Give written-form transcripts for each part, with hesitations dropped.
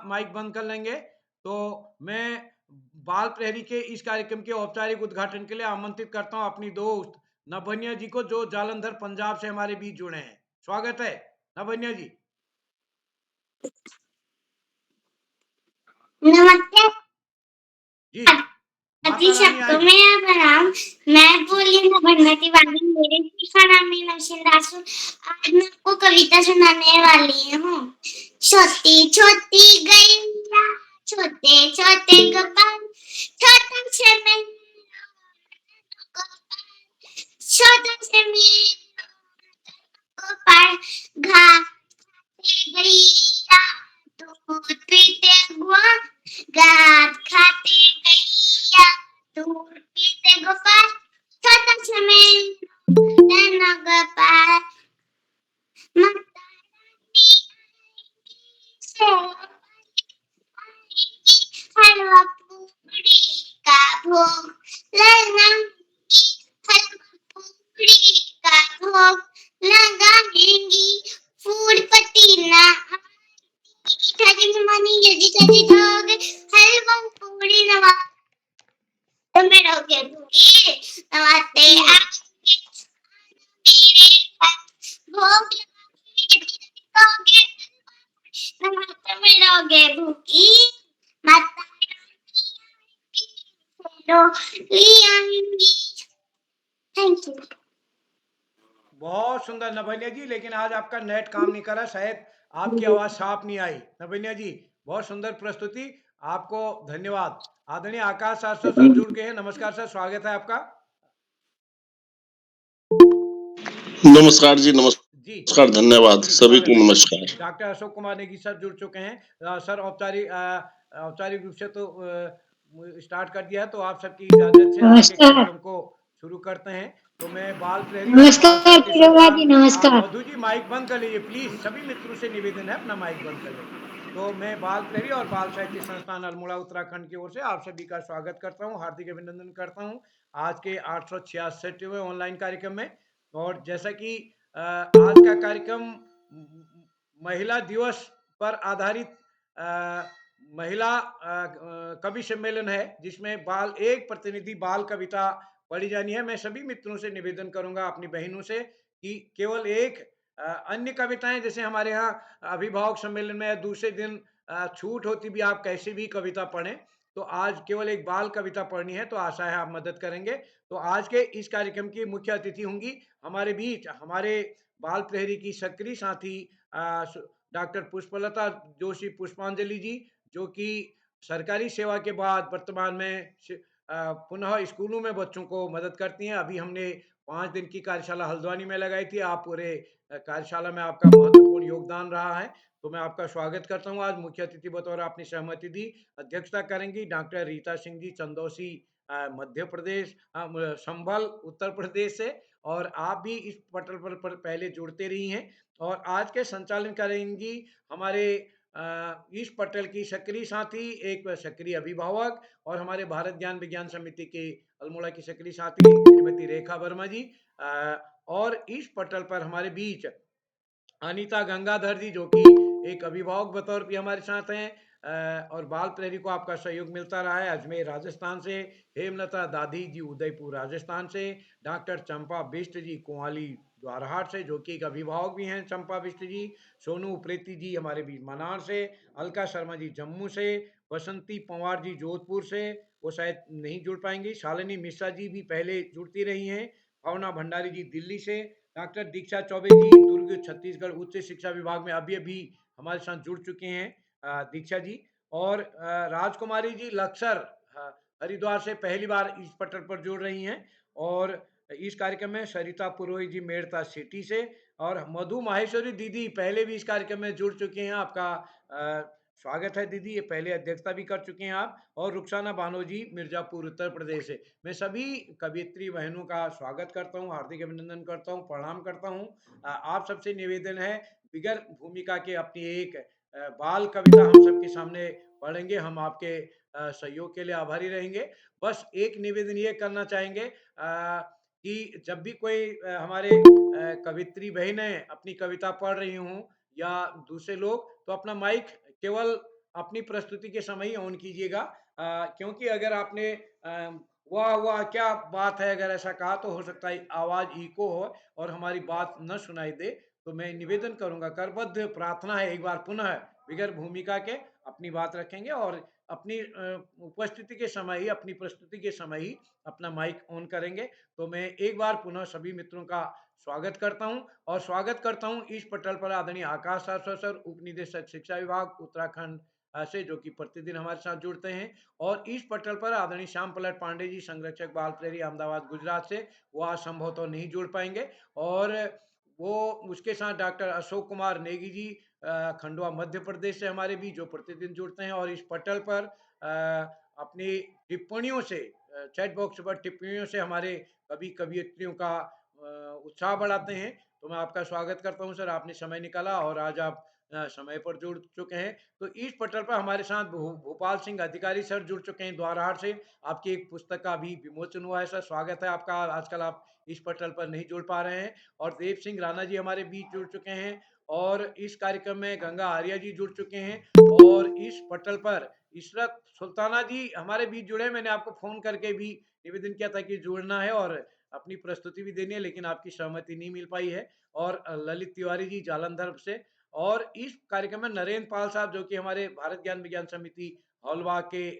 Mic बंद कर लेंगे तो मैं बाल प्रहरी के इस कार्यक्रम के औपचारिक उद्घाटन के लिए आमंत्रित करता हूं अपनी दोस्त नभन्या जी को, जो जालंधर पंजाब से हमारे बीच जुड़े हैं। स्वागत है नभन्या जी। नमस्ते जी, अति माता रानी शब्दों आई। में अब राम मैं बोली नभन्या तिवारी मेरे का नाम मीना दासु। आज मैं आपको कविता सुनाने वाली हूँ। छोटी छोटी गैया छोटे छोटे गोपाल छोटा से मैं छोटा से मैं गोपाल घास गैया दूध पीते हुआ घास खाते गैया दूध पीते गोपाल छोटा सा मैं गोपाल माता से हलवा पूरी का भोग लगाएंगी हलवा पूरी का भोग लगाएंगी फूल पतीला मनी यदि सजी ठोग हलवा पूरी नवा तो मैं रोके दूंगी नवाते आएंगे मेरे पास भोग लगाएंगे नवाते में रोगे भूखी माता थैंक यू। बहुत सुंदर नभन्या जी, लेकिन आज आपका नेट काम नहीं कर रहा, शायद आपकी आवाज साफ नहीं आई। नभन्या जी, बहुत सुंदर प्रस्तुति, आपको धन्यवाद। आदरणीय आकाश सर जुड़ गए हैं। नमस्कार सर, स्वागत है आपका। नमस्कार जी, जी नमस्कार, धन्यवाद जी, सभी स्वागत को है। नमस्कार। डॉक्टर अशोक कुमार नेगी सर जुड़ चुके हैं। सर औपचारिक रूप से तो स्टार्ट कर दिया है, तो आप सबकी इजाजत से आगे कार्यक्रम को शुरू करते हैं। तो मैं बाल प्रहरी और बाल साहित्य संस्थान नमस्कार। मधु जी माइक बंद कर लीजिए प्लीज, सभी मित्रों से निवेदन है अपना माइक बंद कर लें। तो मैं बाल प्रहरी और बाल साहित्य संस्थान अल्मोड़ा उत्तराखंड की ओर से आप सभी का स्वागत करता हूँ, हार्दिक अभिनंदन करता हूँ आज के 866वें ऑनलाइन कार्यक्रम में। और जैसा कि आज का कार्यक्रम महिला दिवस पर आधारित महिला कवि सम्मेलन है, जिसमें एक प्रतिनिधि बाल कविता पढ़ी जानी है। मैं सभी मित्रों से निवेदन करूंगा, अपनी बहनों से, कि केवल एक अन्य कविताएं, जैसे हमारे यहाँ अभिभावक सम्मेलन में दूसरे दिन छूट होती भी, आप कैसे भी कविता पढ़ें, तो आज केवल एक बाल कविता पढ़नी है, तो आशा है आप मदद करेंगे। तो आज के इस कार्यक्रम की मुख्य अतिथि होंगी हमारे बीच हमारे बाल प्रहरी की सक्रिय साथी डॉक्टर पुष्पलता जोशी पुष्पांजलि जी, जो कि सरकारी सेवा के बाद वर्तमान में पुनः स्कूलों में बच्चों को मदद करती हैं। अभी हमने 5 दिन की कार्यशाला हल्द्वानी में लगाई थी। आप पूरे कार्यशाला में आपका महत्वपूर्ण योगदान रहा है, तो मैं आपका स्वागत करता हूं। आज मुख्य अतिथि बतौर आपने सहमति दी, अध्यक्षता करेंगी डॉक्टर रीता सिंह जी, चंदौसी मध्य प्रदेश, संभल उत्तर प्रदेश से। और आप भी इस पटल पर पहले जुड़ते रही हैं। और आज के संचालन करेंगी हमारे इस पटल की सक्रिय साथी, एक सक्रिय अभिभावक और हमारे भारत ज्ञान विज्ञान समिति के अल्मोड़ा की सक्रिय साथी श्रीमती रेखा वर्मा जी। और इस पटल पर हमारे बीच अनीता गंगाधर जी, जो कि एक अभिभावक बतौर भी हमारे साथ हैं। और बाल प्रहरी को आपका सहयोग मिलता रहा है अजमेर राजस्थान से। हेमलता दादी जी उदयपुर राजस्थान से। डॉक्टर चंपा बिष्ट जी कोहाली द्वारहाट से, जो कि एक अभिभावक भी हैं चंपा बिष्ट जी। सोनू उप्रेती जी हमारे बीच मनार से। अलका शर्मा जी जम्मू से। बसंती पंवार जी जोधपुर से, वो शायद नहीं जुड़ पाएंगी। शालिनी मिश्रा जी भी पहले जुड़ती रही हैं। भावना भंडारी जी दिल्ली से। डॉक्टर दीक्षा चौबे जी दुर्ग छत्तीसगढ़ उच्च शिक्षा विभाग में अभी अभी हमारे साथ जुड़ चुके हैं दीक्षा जी। और राजकुमारी जी लक्सर हरिद्वार से पहली बार इस पटल पर जुड़ रही हैं। और इस कार्यक्रम में सरिता पुरोहित जी मेड़ता सिटी से। और मधु माहेश्वरी दीदी पहले भी इस कार्यक्रम में जुड़ चुके हैं, आपका स्वागत है दीदी, ये पहले अध्यक्षता भी कर चुके हैं आप। और रुखसाना बानो जी मिर्जापुर उत्तर प्रदेश से। मैं सभी कवियत्री बहनों का स्वागत करता हूँ, हार्दिक अभिनंदन करता हूँ, प्रणाम करता हूँ। आप सबसे निवेदन है, बिगर भूमिका के अपनी एक बाल कविता हम सबके सामने पढ़ेंगे। हम आपके सहयोग के लिए आभारी रहेंगे। बस एक निवेदन ये करना चाहेंगे कि जब भी कोई हमारे कवित्री बहनें अपनी कविता पढ़ रही हों या दूसरे लोग, तो अपना माइक केवल अपनी प्रस्तुति के समय ही ऑन कीजिएगा, क्योंकि अगर आपने वाह वाह क्या बात है अगर ऐसा कहा तो हो सकता है आवाज इको हो और हमारी बात न सुनाई दे। तो मैं निवेदन करूंगा, करबद्ध प्रार्थना है, एक बार पुनः बिगर भूमिका के अपनी बात रखेंगे और अपनी उपस्थिति के समय ही, अपनी प्रस्तुति के समय ही अपना माइक ऑन करेंगे। तो मैं एक बार पुनः सभी मित्रों का स्वागत करता हूं और स्वागत करता हूं इस पटल पर आदरणीय आकाश सारस्वत सर, उप निदेशक शिक्षा विभाग उत्तराखंड से, जो कि प्रतिदिन हमारे साथ जुड़ते हैं। और इस पटल पर आदरणीय श्याम पलट पांडे जी, संरक्षक बाल प्रेरी, अहमदाबाद गुजरात से, वो आज संभवतः नहीं जुड़ पाएंगे। और वो उसके साथ डॉक्टर अशोक कुमार नेगी जी, खंडवा मध्य प्रदेश से हमारे भी, जो प्रतिदिन जुड़ते हैं और इस पटल पर अपनी टिप्पणियों से, चैट बॉक्स पर टिप्पणियों से हमारे कभी कवियत्रियों का उत्साह बढ़ाते हैं। तो मैं आपका स्वागत करता हूं सर, आपने समय निकाला और आज आप समय पर जुड़ चुके हैं। तो इस पटल पर हमारे साथ भोपाल सिंह अधिकारी सर जुड़ चुके हैं द्वारहाट से। आपकी एक पुस्तक का भी विमोचन हुआ है सर, स्वागत है आपका। आजकल आप इस पटल पर नहीं जुड़ पा रहे हैं। और देव सिंह राणा जी हमारे बीच जुड़ चुके हैं और इस कार्यक्रम में गंगा आर्या जी जुड़ चुके हैं। और इस पटल पर इशरत सुल्ताना जी हमारे बीच जुड़े। मैंने आपको फोन करके भी निवेदन किया था कि जुड़ना है और अपनी प्रस्तुति भी देनी है, लेकिन आपकी सहमति नहीं मिल पाई है। और ललित तिवारी जी जालंधर से। और इस कार्यक्रम में नरेंद्र पाल साहब, जो कि हमारे भारत ज्ञान विज्ञान समिति हौलवा के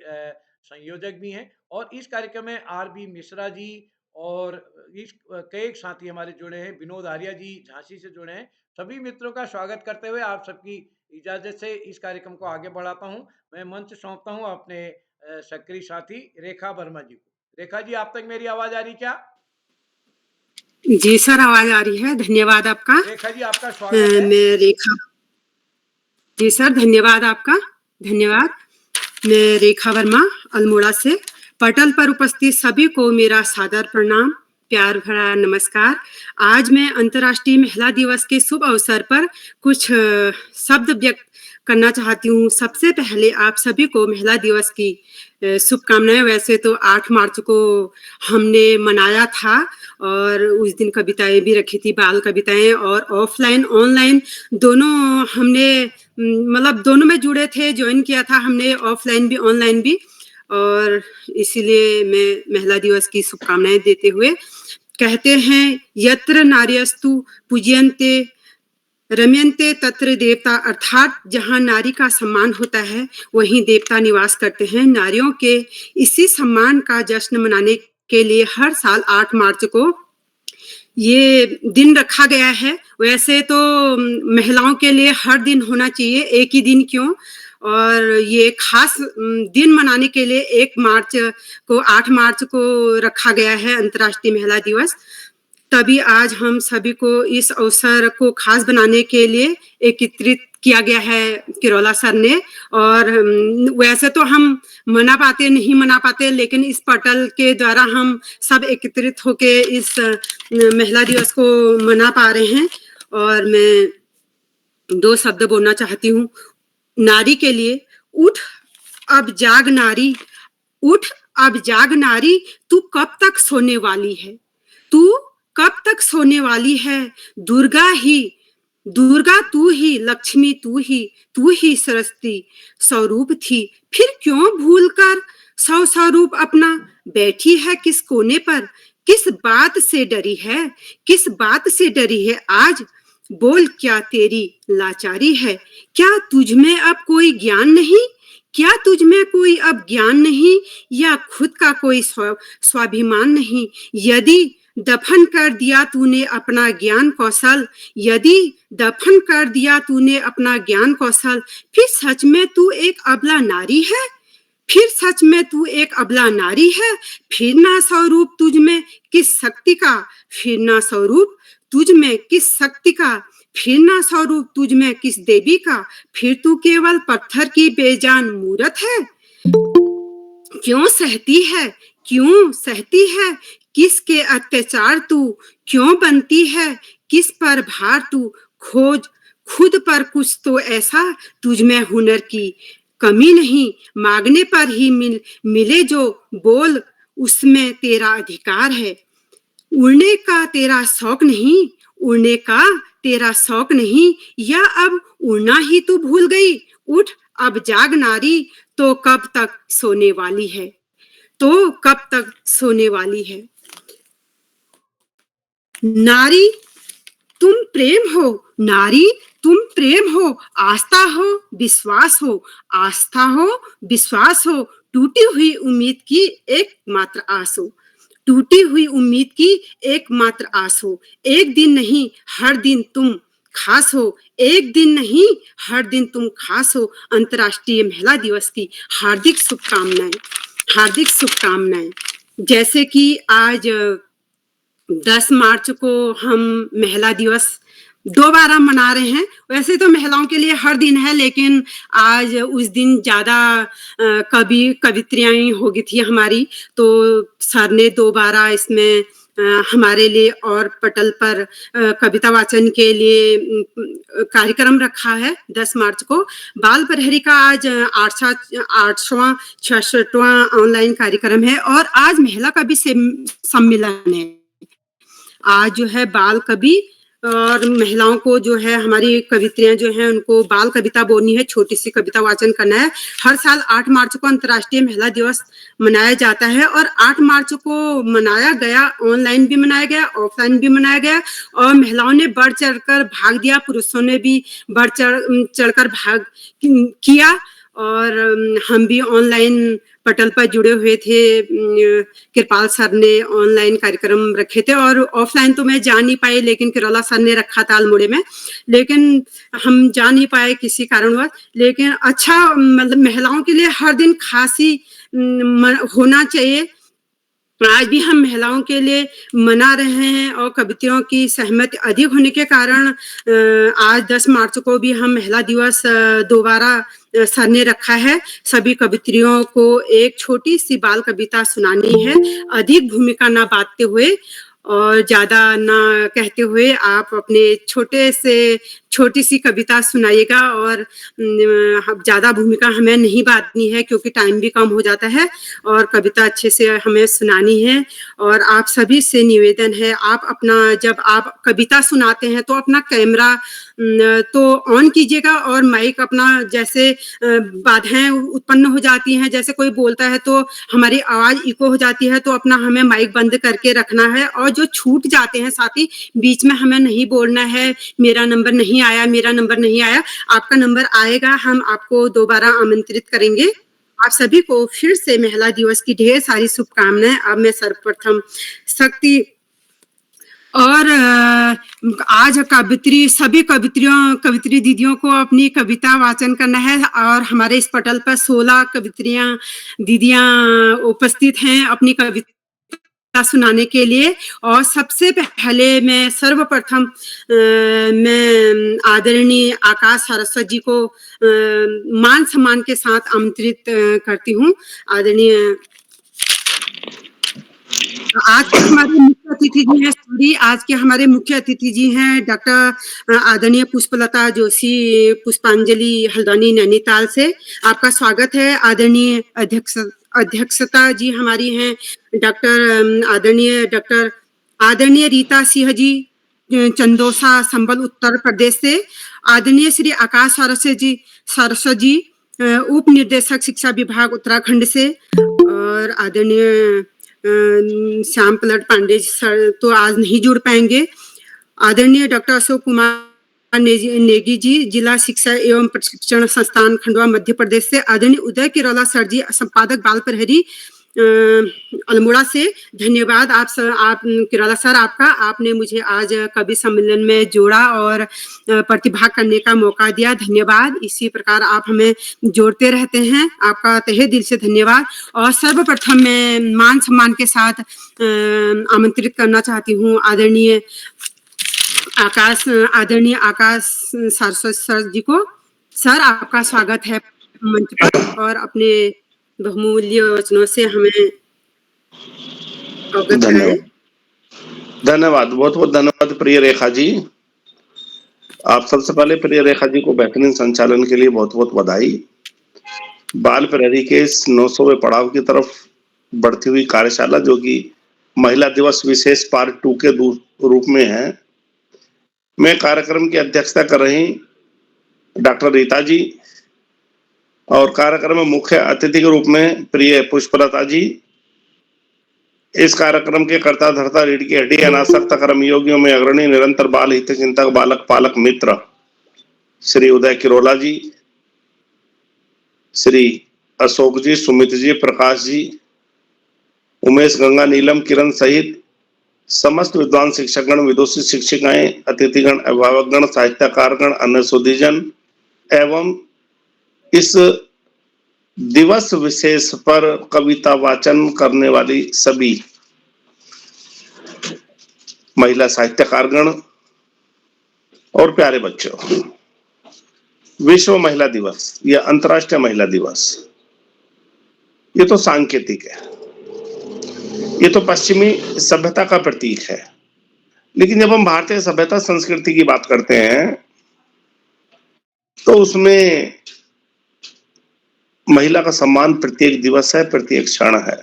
संयोजक भी हैं। और इस कार्यक्रम में आर बी मिश्रा जी और इस कई साथी हमारे जुड़े हैं, विनोद आर्या जी झांसी से जुड़े हैं। सभी मित्रों का स्वागत करते हुए आप सबकी इजाजत से इस कार्यक्रम को आगे बढ़ाता हूं। मैं मंच सौंपता हूं अपने सक्रिय साथी रेखा वर्मा जी को। रेखा जी, आप तक मेरी आवाज आ रही क्या? जी सर, आवाज आ रही है। धन्यवाद आपका। रेखा जी, आपका स्वागत है। मैं रेखा। जी सर, धन्यवाद आपका। धन्यवाद। मैं रेखा वर्मा अल्मोड़ा से। पटल पर उपस्थित सभी को मेरा सादर प्रणाम, प्यार भरा नमस्कार। आज मैं अंतर्राष्ट्रीय महिला दिवस के शुभ अवसर पर कुछ शब्द व्यक्त करना चाहती हूँ। सबसे पहले आप सभी को महिला दिवस की शुभकामनाएं। वैसे तो 8 मार्च को हमने मनाया था और उस दिन कविताएं भी रखी थी, बाल कविताएं, और ऑफलाइन ऑनलाइन दोनों हमने मतलब दोनों में जुड़े थे, ज्वाइन किया था हमने, ऑफलाइन भी ऑनलाइन भी। और इसीलिए मैं महिला दिवस की शुभकामनाएं देते हुए कहते हैं, यत्र नार्यस्तु पूज्यन्ते रम्यन्ते तत्र देवता, अर्थात जहाँ नारी का सम्मान होता है वहीं देवता निवास करते हैं। नारियों के इसी सम्मान का जश्न मनाने के लिए हर साल 8 मार्च को ये दिन रखा गया है। वैसे तो महिलाओं के लिए हर दिन होना चाहिए, एक ही दिन क्यों। और ये खास दिन मनाने के लिए 1 मार्च को, 8 मार्च को रखा गया है अंतर्राष्ट्रीय महिला दिवस। तभी आज हम सभी को इस अवसर को खास बनाने के लिए एकत्रित किया गया है किरोला सर ने। और वैसे तो हम नहीं मना पाते, लेकिन इस पटल के द्वारा हम सब एकत्रित होके इस महिला दिवस को मना पा रहे हैं। और मैं 2 शब्द बोलना चाहती हूँ नारी के लिए। उठ अब जाग नारी, उठ अब जाग नारी, तू कब तक सोने वाली है, तू कब तक सोने वाली है। दुर्गा तू ही, लक्ष्मी तू ही सरस्वती स्वरूप थी, फिर क्यों भूलकर स्वरूप अपना बैठी है किस कोने पर। किस बात से डरी है, किस बात से डरी है आज, बोल क्या तेरी लाचारी है। क्या तुझ में अब कोई ज्ञान नहीं, क्या तुझ में कोई अब ज्ञान नहीं, या खुद का कोई स्वाभिमान नहीं। यदि दफन कर दिया तूने अपना ज्ञान कौशल, यदि दफन कर दिया तूने अपना ज्ञान कौशल, फिर सच में तू एक अबला नारी है, फिर सच में तू एक अबला नारी है। फिर ना स्वरूप तुझ में किस शक्ति का, फिर ना स्वरूप तुझ में किस शक्ति का, फिर ना स्वरूप तुझ में किस देवी का। फिर तू केवल पत्थर की बेजान मूरत है। क्यों सहती है, क्यों सहती है किसके अत्याचार, तू क्यों बनती है किस पर भार। तू खोज खुद पर कुछ तो ऐसा, तुझ में हुनर की कमी नहीं, मांगने पर ही मिले जो बोल, उसमें तेरा अधिकार है। उड़ने का तेरा शौक नहीं, उड़ने का तेरा शौक नहीं, या अब उड़ना ही तू भूल गई। उठ अब जाग नारी, तो कब तक सोने वाली है, तो कब तक सोने वाली है। नारी तुम प्रेम हो, नारी तुम प्रेम हो, आस्था हो विश्वास हो, आस्था हो विश्वास हो, टूटी हुई उम्मीद की एकमात्र आस हो, टूटी हुई उम्मीद की एकमात्र आस हो। एक दिन नहीं हर दिन तुम खास हो, एक दिन नहीं हर दिन तुम खास हो। अंतर्राष्ट्रीय महिला दिवस की हार्दिक शुभकामनाएं, हार्दिक शुभकामनाएं। जैसे कि आज 10 मार्च को हम महिला दिवस दोबारा मना रहे हैं। वैसे तो महिलाओं के लिए हर दिन है, लेकिन आज उस दिन ज्यादा कवित्रियां हो गई थी हमारी, तो सर ने दोबारा इसमें हमारे लिए और पटल पर कविता वाचन के लिए कार्यक्रम रखा है 10 मार्च को। बाल प्रहरी का आज 8वां 66वां ऑनलाइन कार्यक्रम है और आज महिला कवि सम्मेलन है। आज जो है बाल कवि और महिलाओं को जो है हमारी कवित्रियां जो हैं उनको बाल कविता बोलनी है, छोटी सी कविता वाचन करना है। हर साल 8 मार्च को अंतर्राष्ट्रीय महिला दिवस मनाया जाता है और 8 मार्च को मनाया गया, ऑनलाइन भी मनाया गया, ऑफलाइन भी मनाया गया और महिलाओं ने बढ़ चढ़कर भाग दिया, पुरुषों ने भी बढ़ चढ़कर भाग किया और हम भी ऑनलाइन पटल पर जुड़े हुए थे। कृपाल सर ने ऑनलाइन कार्यक्रम रखे थे और ऑफलाइन तो मैं जा नहीं पाई, लेकिन किरोला सर ने रखा था अल्मोड़े में, लेकिन हम जा नहीं पाए किसी कारणवश। लेकिन अच्छा, मतलब महिलाओं के लिए हर दिन खास ही होना चाहिए। आज भी हम महिलाओं के लिए मना रहे हैं और कवित्रियों की सहमति अधिक होने के कारण आज 10 मार्च को भी हम महिला दिवस दोबारा सर ने रखा है। सभी कवित्रियों को एक छोटी सी बाल कविता सुनानी है, अधिक भूमिका ना बांटते हुए और ज्यादा ना कहते हुए आप अपने छोटी सी कविता सुनाइएगा और ज्यादा भूमिका हमें नहीं बांटनी है क्योंकि टाइम भी कम हो जाता है और कविता अच्छे से हमें सुनानी है। और आप सभी से निवेदन है, आप अपना जब आप कविता सुनाते हैं तो अपना कैमरा तो ऑन कीजिएगा और माइक अपना, जैसे बाधाएं उत्पन्न हो जाती हैं, जैसे कोई बोलता है तो हमारी आवाज इको हो जाती है, तो अपना हमें माइक बंद करके रखना है। और जो छूट जाते हैं साथी, बीच में हमें नहीं बोलना है मेरा नंबर नहीं आया, मेरा नंबर नहीं आया। आपका नंबर आएगा, हम आपको दोबारा आमंत्रित करेंगे। आप सभी को फिर से महिला दिवस की ढेर सारी शुभकामनाएं। अब मैं सर्वप्रथम शक्ति और आज सभी कवित्री दीदियों को अपनी कविता वाचन करना है और हमारे इस पटल पर 16 कवित्रियां दीदियां उपस्थित हैं अपनी कविता सुनाने के लिए। और सबसे पहले मैं सर्वप्रथम मैं आदरणीय आकाश सरस्वत जी को मान सम्मान के साथ आमंत्रित करती हूँ। आदरणीय आज के हमारे मुख्य अतिथि जी हैं, आज के हमारे मुख्य अतिथि जी हैं डॉक्टर आदरणीय पुष्पलता जोशी, पुष्पांजलि हल्द्वानी नैनीताल से। आपका स्वागत है। आदरणीय अध्यक्षता जी हमारी हैं डॉक्टर आदरणीय रीता सिंह जी चंदोसा संबल उत्तर प्रदेश से। आदरणीय श्री आकाश सरस्वत जी उप निर्देशक शिक्षा विभाग उत्तराखंड से। और आदरणीय श्याम पलट पांडे सर तो आज नहीं जुड़ पाएंगे। आदरणीय डॉक्टर अशोक कुमार नेगी जी, जिला शिक्षा एवं प्रशिक्षण संस्थान खंडवा मध्य प्रदेश से। आदरणीय उदय किरोला सर जी, संपादक बाल प्रहरी अल्मोड़ा से। धन्यवाद आप किरोला सर आपका, आपने मुझे आज कवि सम्मेलन में जोड़ा और प्रतिभाग करने का मौका दिया। धन्यवाद। इसी प्रकार आप हमें जोड़ते रहते हैं, आपका तहे दिल से धन्यवाद। और सर्वप्रथम मैं मान सम्मान के साथ आमंत्रित करना चाहती हूँ आदरणीय आकाश सरस्वत सर जी को। सर आपका स्वागत है मंच पर और अपने बहुमूल्य वचनों से हमें अवगत कराएं। धन्यवाद, बहुत बहुत धन्यवाद प्रिय रेखा जी। आप सबसे पहले प्रिय रेखा जी को बेहतरीन संचालन के लिए बहुत बहुत बधाई। बाल प्रहरी के इस 900वें पड़ाव की तरफ बढ़ती हुई कार्यशाला, जो कि महिला दिवस विशेष पार्ट 2 के रूप में है, मैं कार्यक्रम की अध्यक्षता कर रही डॉक्टर रीता जी, और कार्यक्रम में मुख्य अतिथि के रूप में प्रिय पुष्पलता जी, इस कार्यक्रम के कर्ता धर्ता रीढ़ की हड्डी अनासक्त कर्मयोगियों में अग्रणी निरंतर बाल हित चिंतक बालक पालक मित्र श्री उदय किरोला जी, श्री अशोक जी, सुमित जी, प्रकाश जी, उमेश, गंगा, नीलम, किरण सहित समस्त विद्वान शिक्षकगण, विदुषी शिक्षिकाएं, अतिथिगण, अभिभावकगण, साहित्यकारगण, अन्य सुधीजन एवं इस दिवस विशेष पर कविता वाचन करने वाली सभी महिला साहित्यकारगण और प्यारे बच्चों, विश्व महिला दिवस या अंतर्राष्ट्रीय महिला दिवस ये तो सांकेतिक है, ये तो पश्चिमी सभ्यता का प्रतीक है। लेकिन जब हम भारतीय सभ्यता संस्कृति की बात करते हैं तो उसमें महिला का सम्मान प्रत्येक दिवस है, प्रत्येक क्षण है।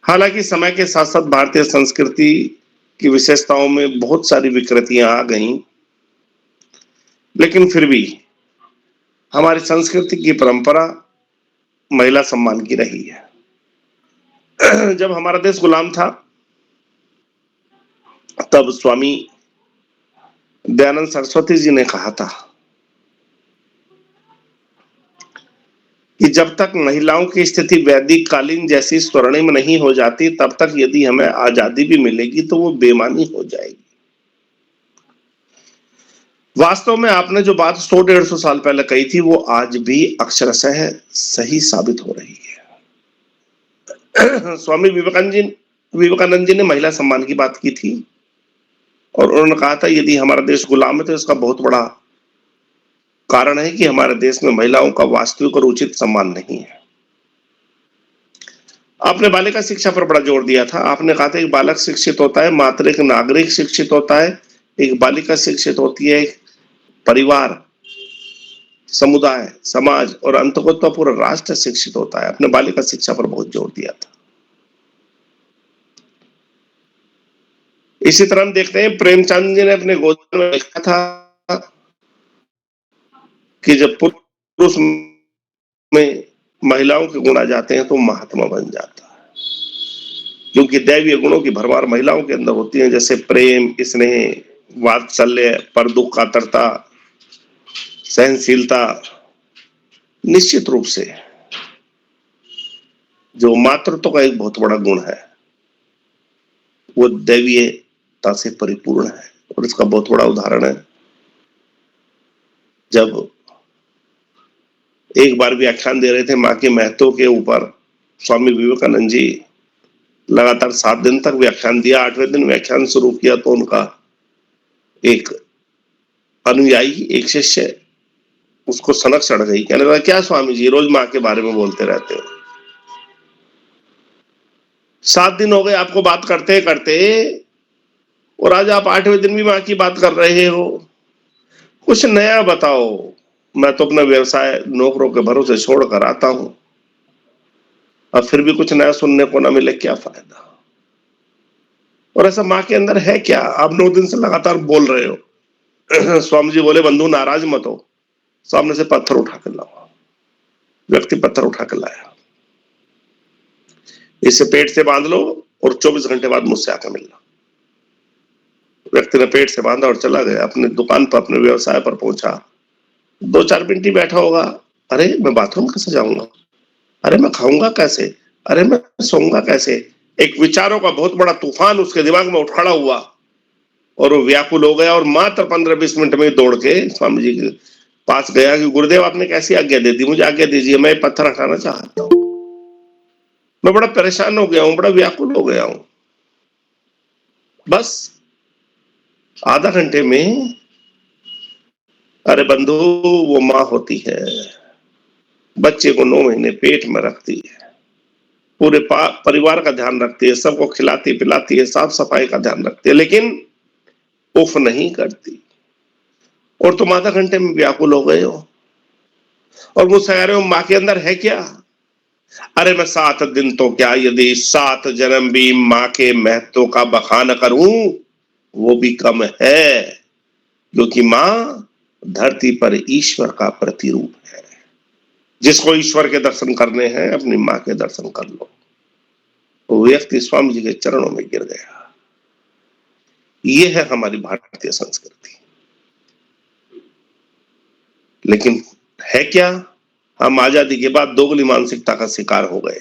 हालांकि समय के साथ साथ भारतीय संस्कृति की विशेषताओं में बहुत सारी विकृतियां आ गईं, लेकिन फिर भी हमारी संस्कृति की परंपरा महिला सम्मान की रही है। जब हमारा देश गुलाम था तब स्वामी दयानंद सरस्वती जी ने कहा था कि जब तक महिलाओं की स्थिति वैदिक कालीन जैसी स्वर्णिम नहीं हो जाती तब तक यदि हमें आजादी भी मिलेगी तो वो बेमानी हो जाएगी। वास्तव में आपने जो बात 100-150 साल पहले कही थी वो आज भी अक्षरशः सही साबित हो रही है। स्वामी विवेकानंद जी ने महिला सम्मान की बात की थी और उन्होंने कहा था यदि हमारा देश गुलाम है तो इसका बहुत बड़ा कारण है कि हमारे देश में महिलाओं का वास्तविक और उचित सम्मान नहीं है। आपने बालिका शिक्षा पर बड़ा जोर दिया था। आपने कहा था एक बालक शिक्षित होता है मात्र एक नागरिक शिक्षित होता है, एक बालिका शिक्षित होती है एक परिवार, समुदाय, समाज और अंततः पूरा राष्ट्र शिक्षित होता है। आपने बालिका शिक्षा पर बहुत जोर दिया था। इसी तरह हम देखते हैं प्रेमचंद जी ने अपने गोदान में लिखा था कि जब पुरुष में महिलाओं के गुण आ जाते हैं तो महात्मा बन जाता है, क्योंकि दैवीय गुणों की भरमार महिलाओं के अंदर होती है, जैसे प्रेम, स्नेह, वात्सल्य, पर दुख कातरता, सहनशीलता। निश्चित रूप से जो मातृत्व का एक बहुत बड़ा गुण है वो दैवीयता से परिपूर्ण है और इसका बहुत बड़ा उदाहरण है जब एक बार व्याख्यान दे रहे थे मां के महत्व के ऊपर, स्वामी विवेकानंद जी लगातार 7 दिन तक व्याख्यान दिया। 8वें दिन व्याख्यान शुरू किया तो उनका एक अनुयायी, एक शिष्य उसको सनक चढ़ गई, कहने लगा क्या स्वामी जी रोज मां के बारे में बोलते रहते हो, 7 दिन हो गए आपको बात करते करते और आज आप 8वें दिन भी मां की बात कर रहे हो, कुछ नया बताओ। मैं तो अपना व्यवसाय नौकरों के भरोसे छोड़कर आता हूं, अब फिर भी कुछ नया सुनने को ना मिले, क्या फायदा। और ऐसा मां के अंदर है क्या? आप 9 दिन से लगातार बोल रहे हो। स्वामी जी बोले बंधु नाराज मत हो, सामने से पत्थर उठा कर लाओ। व्यक्ति पत्थर उठा कर लाया, इसे पेट से बांध लो और 24 घंटे बाद मुझसे आकर मिलना। व्यक्ति ने पेट से बांधा और चला गया अपने दुकान पर, अपने व्यवसाय पर पहुंचा। 2-4 मिनट ही बैठा होगा, अरे मैं बाथरूम कैसे जाऊंगा, अरे मैं खाऊंगा कैसे, अरे मैं सोऊंगा कैसे। एक विचारों का बहुत बड़ा तूफान उसके दिमाग में उठ खड़ा हुआ और वो व्याकुल हो गया और मात्र 15-20 मिनट में दौड़ के स्वामी जी के पास गया कि गुरुदेव आपने कैसी आज्ञा दे दी, मुझे आज्ञा दीजिए, मैं पत्थर हटाना चाहता हूं, मैं बड़ा परेशान हो गया हूं, बड़ा व्याकुल हो गया हूं। बस आधा घंटे में, अरे बंधु वो मां होती है, बच्चे को 9 महीने पेट में रखती है, पूरे परिवार का ध्यान रखती है, सबको खिलाती पिलाती है, साफ सफाई का ध्यान रखती है, लेकिन उफ नहीं करती। और तुम आधा घंटे में व्याकुल हो गए हो और मुझसे कह रहे हो मां के अंदर है क्या। अरे मैं 7 दिन तो क्या, यदि 7 जन्म भी मां के महत्व का बखान करूं वो भी कम है, क्योंकि मां धरती पर ईश्वर का प्रतिरूप है। जिसको ईश्वर के दर्शन करने हैं अपनी माँ के दर्शन कर लो। वो व्यक्ति स्वामी जी के चरणों में गिर गया। ये है हमारी भारतीय संस्कृति। लेकिन है क्या, हम आजादी के बाद दोगली मानसिकता का शिकार हो गए।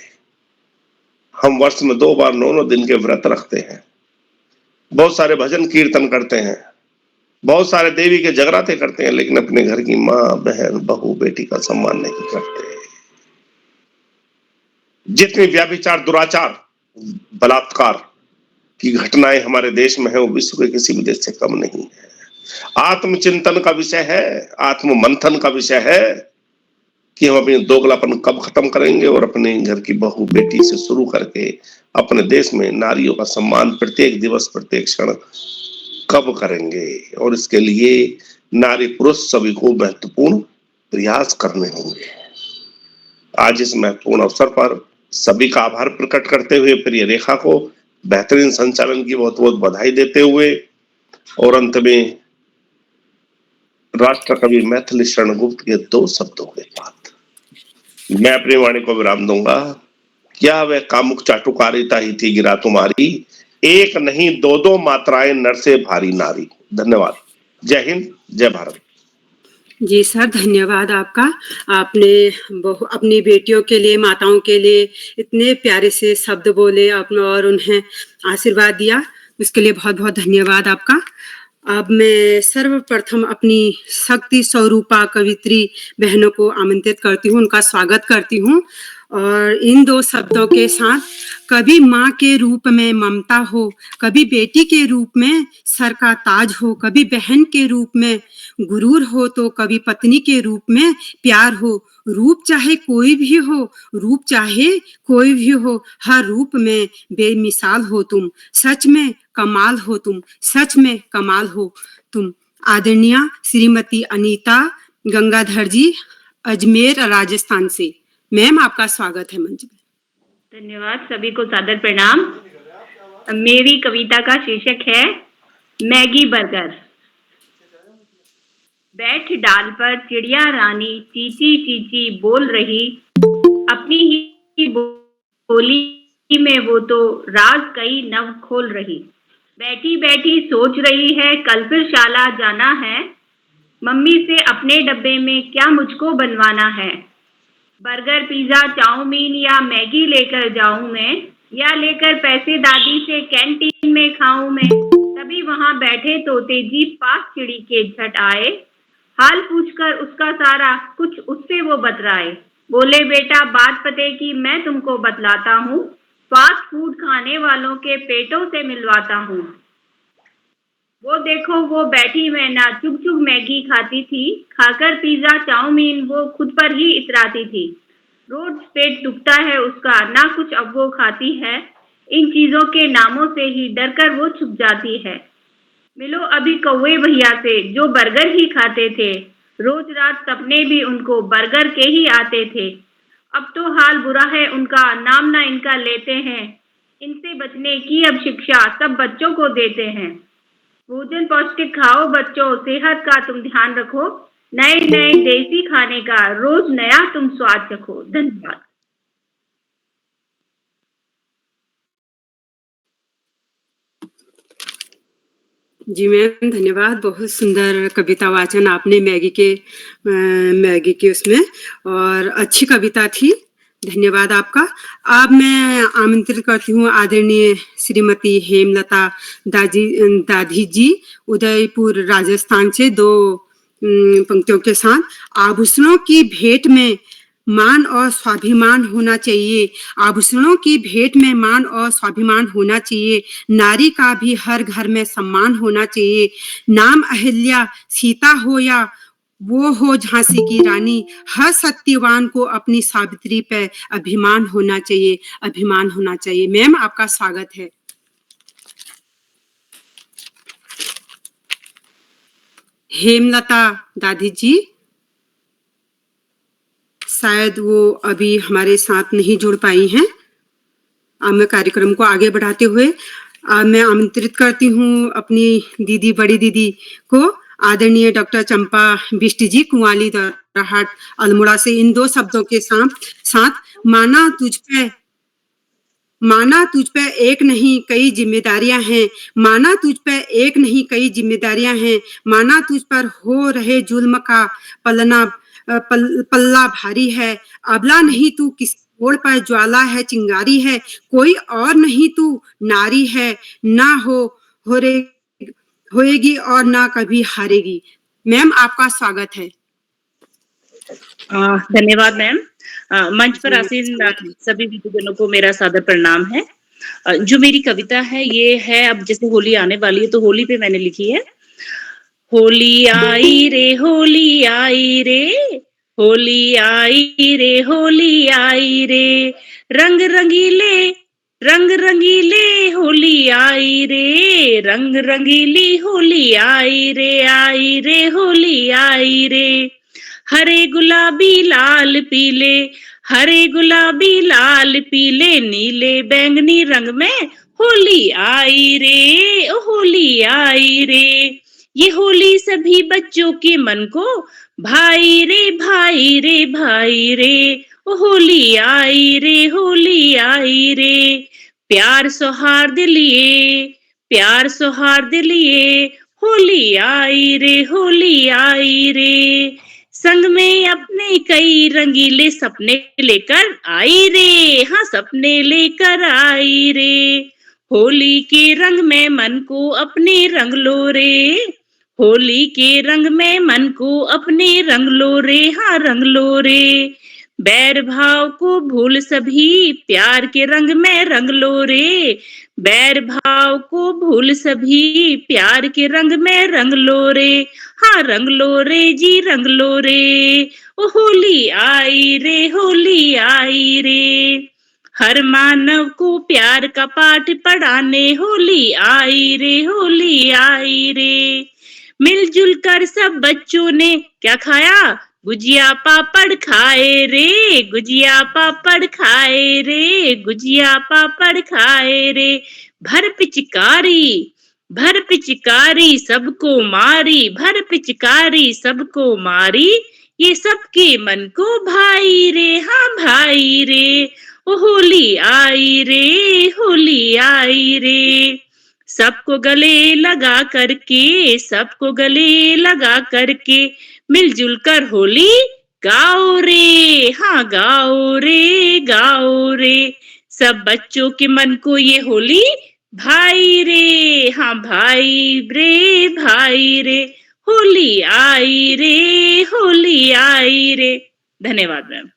हम वर्ष में 2 बार 9 दिन के व्रत रखते हैं, बहुत सारे भजन कीर्तन करते हैं, बहुत सारे देवी के जगराते करते हैं, लेकिन अपने घर की माँ, बहन, बहू, बेटी का सम्मान नहीं करते। जितनी व्यभिचार, दुराचार, बलात्कार की घटनाएं हमारे देश में है, वो विश्व के किसी भी देश से कम नहीं है। आत्मचिंतन का विषय है, आत्म मंथन का विषय है कि हम अपनी दोगलापन कब खत्म करेंगे और अपने घर की बहू बेटी से शुरू करके अपने देश में नारियों का सम्मान प्रत्येक दिवस, प्रत्येक क्षण कब करेंगे। और इसके लिए नारी पुरुष सभी को महत्वपूर्ण प्रयास करने होंगे। आज इस महत्वपूर्ण अवसर पर सभी का आभार प्रकट करते हुए प्रिय रेखा को बेहतरीन संचालन की बहुत बहुत बधाई देते हुए और अंत में राष्ट्र कवि मैथिली शरण गुप्त के 2 शब्दों के बाद मैं अपनी वाणी को विराम दूंगा। क्या वह कामुक चाटुकारिता ही थी गिरा तुम्हारी, एक नहीं 2 मात्राएं नर से भारी नारी। धन्यवाद। जय हिंद, जय भारत। जी सर, धन्यवाद आपका। आपने अपनी बेटियों के लिए, माताओं के लिए इतने प्यारे से शब्द बोले आपने और उन्हें आशीर्वाद दिया, उसके लिए बहुत बहुत धन्यवाद आपका। अब मैं सर्वप्रथम अपनी शक्ति स्वरूपा कवित्री बहनों को आमंत्रित करती हूँ, उनका स्वागत करती हूँ और इन 2 शब्दों के साथ, कभी माँ के रूप में ममता हो, कभी बेटी के रूप में सर का ताज हो, कभी बहन के रूप में गुरूर हो, तो कभी पत्नी के रूप में प्यार हो। रूप चाहे कोई भी हो, रूप चाहे कोई भी हो, हर रूप में बेमिसाल हो तुम, सच में कमाल हो तुम, सच में कमाल हो तुम। आदरणीय श्रीमती अनीता गंगाधर जी, अजमेर राजस्थान से, मैम आपका स्वागत है मंच में। धन्यवाद। सभी को सादर प्रणाम। मेरी कविता का शीर्षक है मैगी बर्गर। बैठ डाल पर चिड़िया रानी चींची चींची बोल रही, अपनी ही बोली में वो तो राज कई नव खोल रही। बैठी बैठी सोच रही है कल फिर शाला जाना है, मम्मी से अपने डब्बे में क्या मुझको बनवाना है। बर्गर, पिज्जा, चाउमीन या मैगी लेकर जाऊं मैं, या लेकर पैसे दादी से कैंटीन में खाऊं मैं। तभी वहां बैठे तोते जी पास चिड़ी के झट आए, हाल पूछकर उसका सारा कुछ उससे वो बतराए। बोले बेटा बात पते की मैं तुमको बतलाता हूँ, फास्ट फूड खाने वालों के पेटों से मिलवाता हूँ। वो देखो वो बैठी मैना चुग चुग मैगी खाती थी, खाकर पिज्जा चाउमीन वो खुद पर ही इतराती थी। रोज पेट दुखता है उसका, ना कुछ अब वो खाती है, इन चीजों के नामों से ही डर कर वो छुप जाती है। मिलो अभी कौवे भैया से जो बर्गर ही खाते थे, रोज रात सपने भी उनको बर्गर के ही आते थे। अब तो हाल बुरा है उनका, नाम ना इनका लेते हैं, इनसे बचने की अब शिक्षा सब बच्चों को देते हैं। भोजन पौष्टिक खाओ बच्चों, सेहत का तुम ध्यान रखो, नए नए देसी खाने का रोज नया तुम स्वाद चखो। धन्यवाद। जी मैम, धन्यवाद। बहुत सुंदर कविता वाचन आपने मैगी के उसमें, और अच्छी कविता थी, धन्यवाद आपका। अब मैं आमंत्रित करती हूँ आदरणीय श्रीमती हेमलता दाधी जी, उदयपुर राजस्थान से, 2 पंक्तियों के साथ। आभूषणों की भेंट में मान और स्वाभिमान होना चाहिए, आभूषणों की भेंट में मान और स्वाभिमान होना चाहिए, नारी का भी हर घर में सम्मान होना चाहिए। नाम अहिल्या सीता हो या वो हो झांसी की रानी, हर सत्यवान को अपनी सावित्री पे अभिमान होना चाहिए, अभिमान होना चाहिए। मैम आपका स्वागत है। हेमलता दादी जी, शायद वो अभी हमारे साथ नहीं जुड़ पाई हैं। अब मैं कार्यक्रम को आगे बढ़ाते हुए मैं आमंत्रित करती हूँ अपनी दीदी, बड़ी दीदी को, आदरणीय डॉक्टर चंपा बिष्ट जी कुंवाली दौराहाट अल्मोड़ा से इन 2 शब्दों के साथ माना तुझ पे एक नहीं कई जिम्मेदारियां हैं, माना तुझ पे एक नहीं कई जिम्मेदारियां हैं, माना तुझ पर हो रहे जुल्म का पल्ला भारी है, अबला नहीं तू किसी ओर पर ज्वाला है चिंगारी है, कोई और नहीं तू नारी है, ना होएगी और ना कभी हारेगी। मैम आपका स्वागत है। धन्यवाद मैम। मंच पर आसीन सभी विद्वानों को मेरा सादर प्रणाम है। जो मेरी कविता है ये है, अब जैसे होली आने वाली है तो होली पे मैंने लिखी है। होली आई रे होली आई रे, होली आई रे होली आई रे, रंग रंगीले होली आई रे, रंग रंगीली होली आई रे होली आई रे। हरे गुलाबी लाल पीले, हरे गुलाबी लाल पीले नीले बैंगनी रंग में होली आई रे, ओ होली आई रे। ये होली सभी बच्चों के मन को भाई रे भाई रे भाई रे, ओ होली आई रे होली आई रे। प्यार सौहार्द लिए होली आई रे, संग में अपने कई रंगीले सपने लेकर आई रे, हाँ सपने लेकर आई रे। होली के रंग में मन को अपने रंग लो रे, होली के रंग में मन को अपने रंग लो रे, हाँ रंग लो रे। बैर भाव को भूल सभी प्यार के रंग में रंग लो रे, बैर भाव को भूल सभी प्यार के रंग में रंग लो रे, हाँ रंग लो रे जी रंग लो रे। ओ होली आई रे, हर मानव को प्यार का पाठ पढ़ाने होली आई रे। मिलजुल कर सब बच्चों ने क्या खाया, गुजिया पापड़ खाए रे, गुजिया पापड़ खाए रे, गुजिया पापड़ खाए रे। भर पिचकारी सबको मारी, भर पिचकारी सबको मारी, ये सबके मन को भाई रे, हाँ भाई रे। ओ होली आई रे, सबको गले लगा करके मिलजुल कर होली गाओ रे, हाँ गाओ रे। सब बच्चों के मन को ये होली भाई रे, हाँ भाई रे। होली आई रे। धन्यवाद मैम।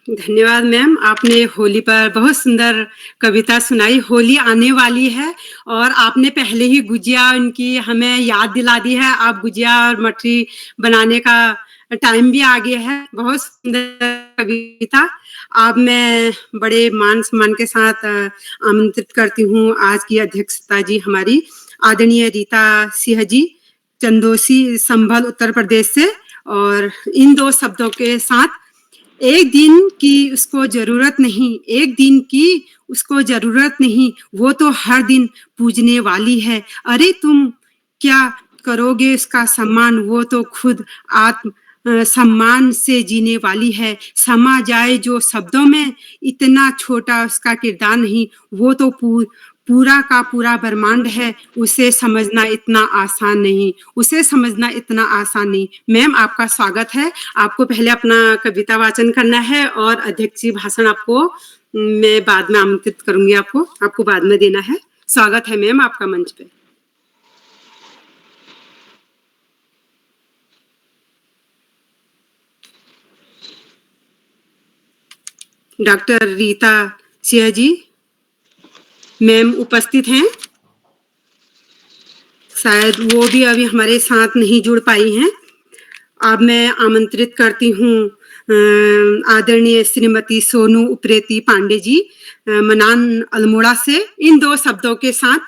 धन्यवाद मैम, आपने होली पर बहुत सुंदर कविता सुनाई। होली आने वाली है और आपने पहले ही गुजिया उनकी हमें याद दिला दी है। आप गुजिया और मठरी बनाने का टाइम भी आ गया है। बहुत सुंदर कविता। आप मैं बड़े मान सम्मान के साथ आमंत्रित करती हूँ आज की अध्यक्षता जी हमारी आदरणीय रीता सिंह जी, चंदोसी संभल उत्तर प्रदेश से। और इन 2 शब्दों के साथ, एक दिन की उसको जरूरत नहीं, वो तो हर दिन पूजने वाली है। अरे तुम क्या करोगे उसका सम्मान, वो तो खुद आत्म सम्मान से जीने वाली है। समा जाए जो शब्दों में, इतना छोटा उसका किरदार नहीं, वो तो पूरा का पूरा ब्रह्मांड है। उसे समझना इतना आसान नहीं। मैम आपका स्वागत है। आपको पहले अपना कविता वाचन करना है और अध्यक्षीय भाषण आपको मैं बाद में आमंत्रित करूंगी। आपको बाद में देना है। स्वागत है मैम आपका मंच पे। डॉक्टर रीता सिंह जी मैम उपस्थित हैं, शायद वो भी अभी हमारे साथ नहीं जुड़ पाई हैं। अब मैं आमंत्रित करती हूँ आदरणीय श्रीमती सोनू उप्रेती पांडे जी, मनान अल्मोड़ा से। इन 2 शब्दों के साथ,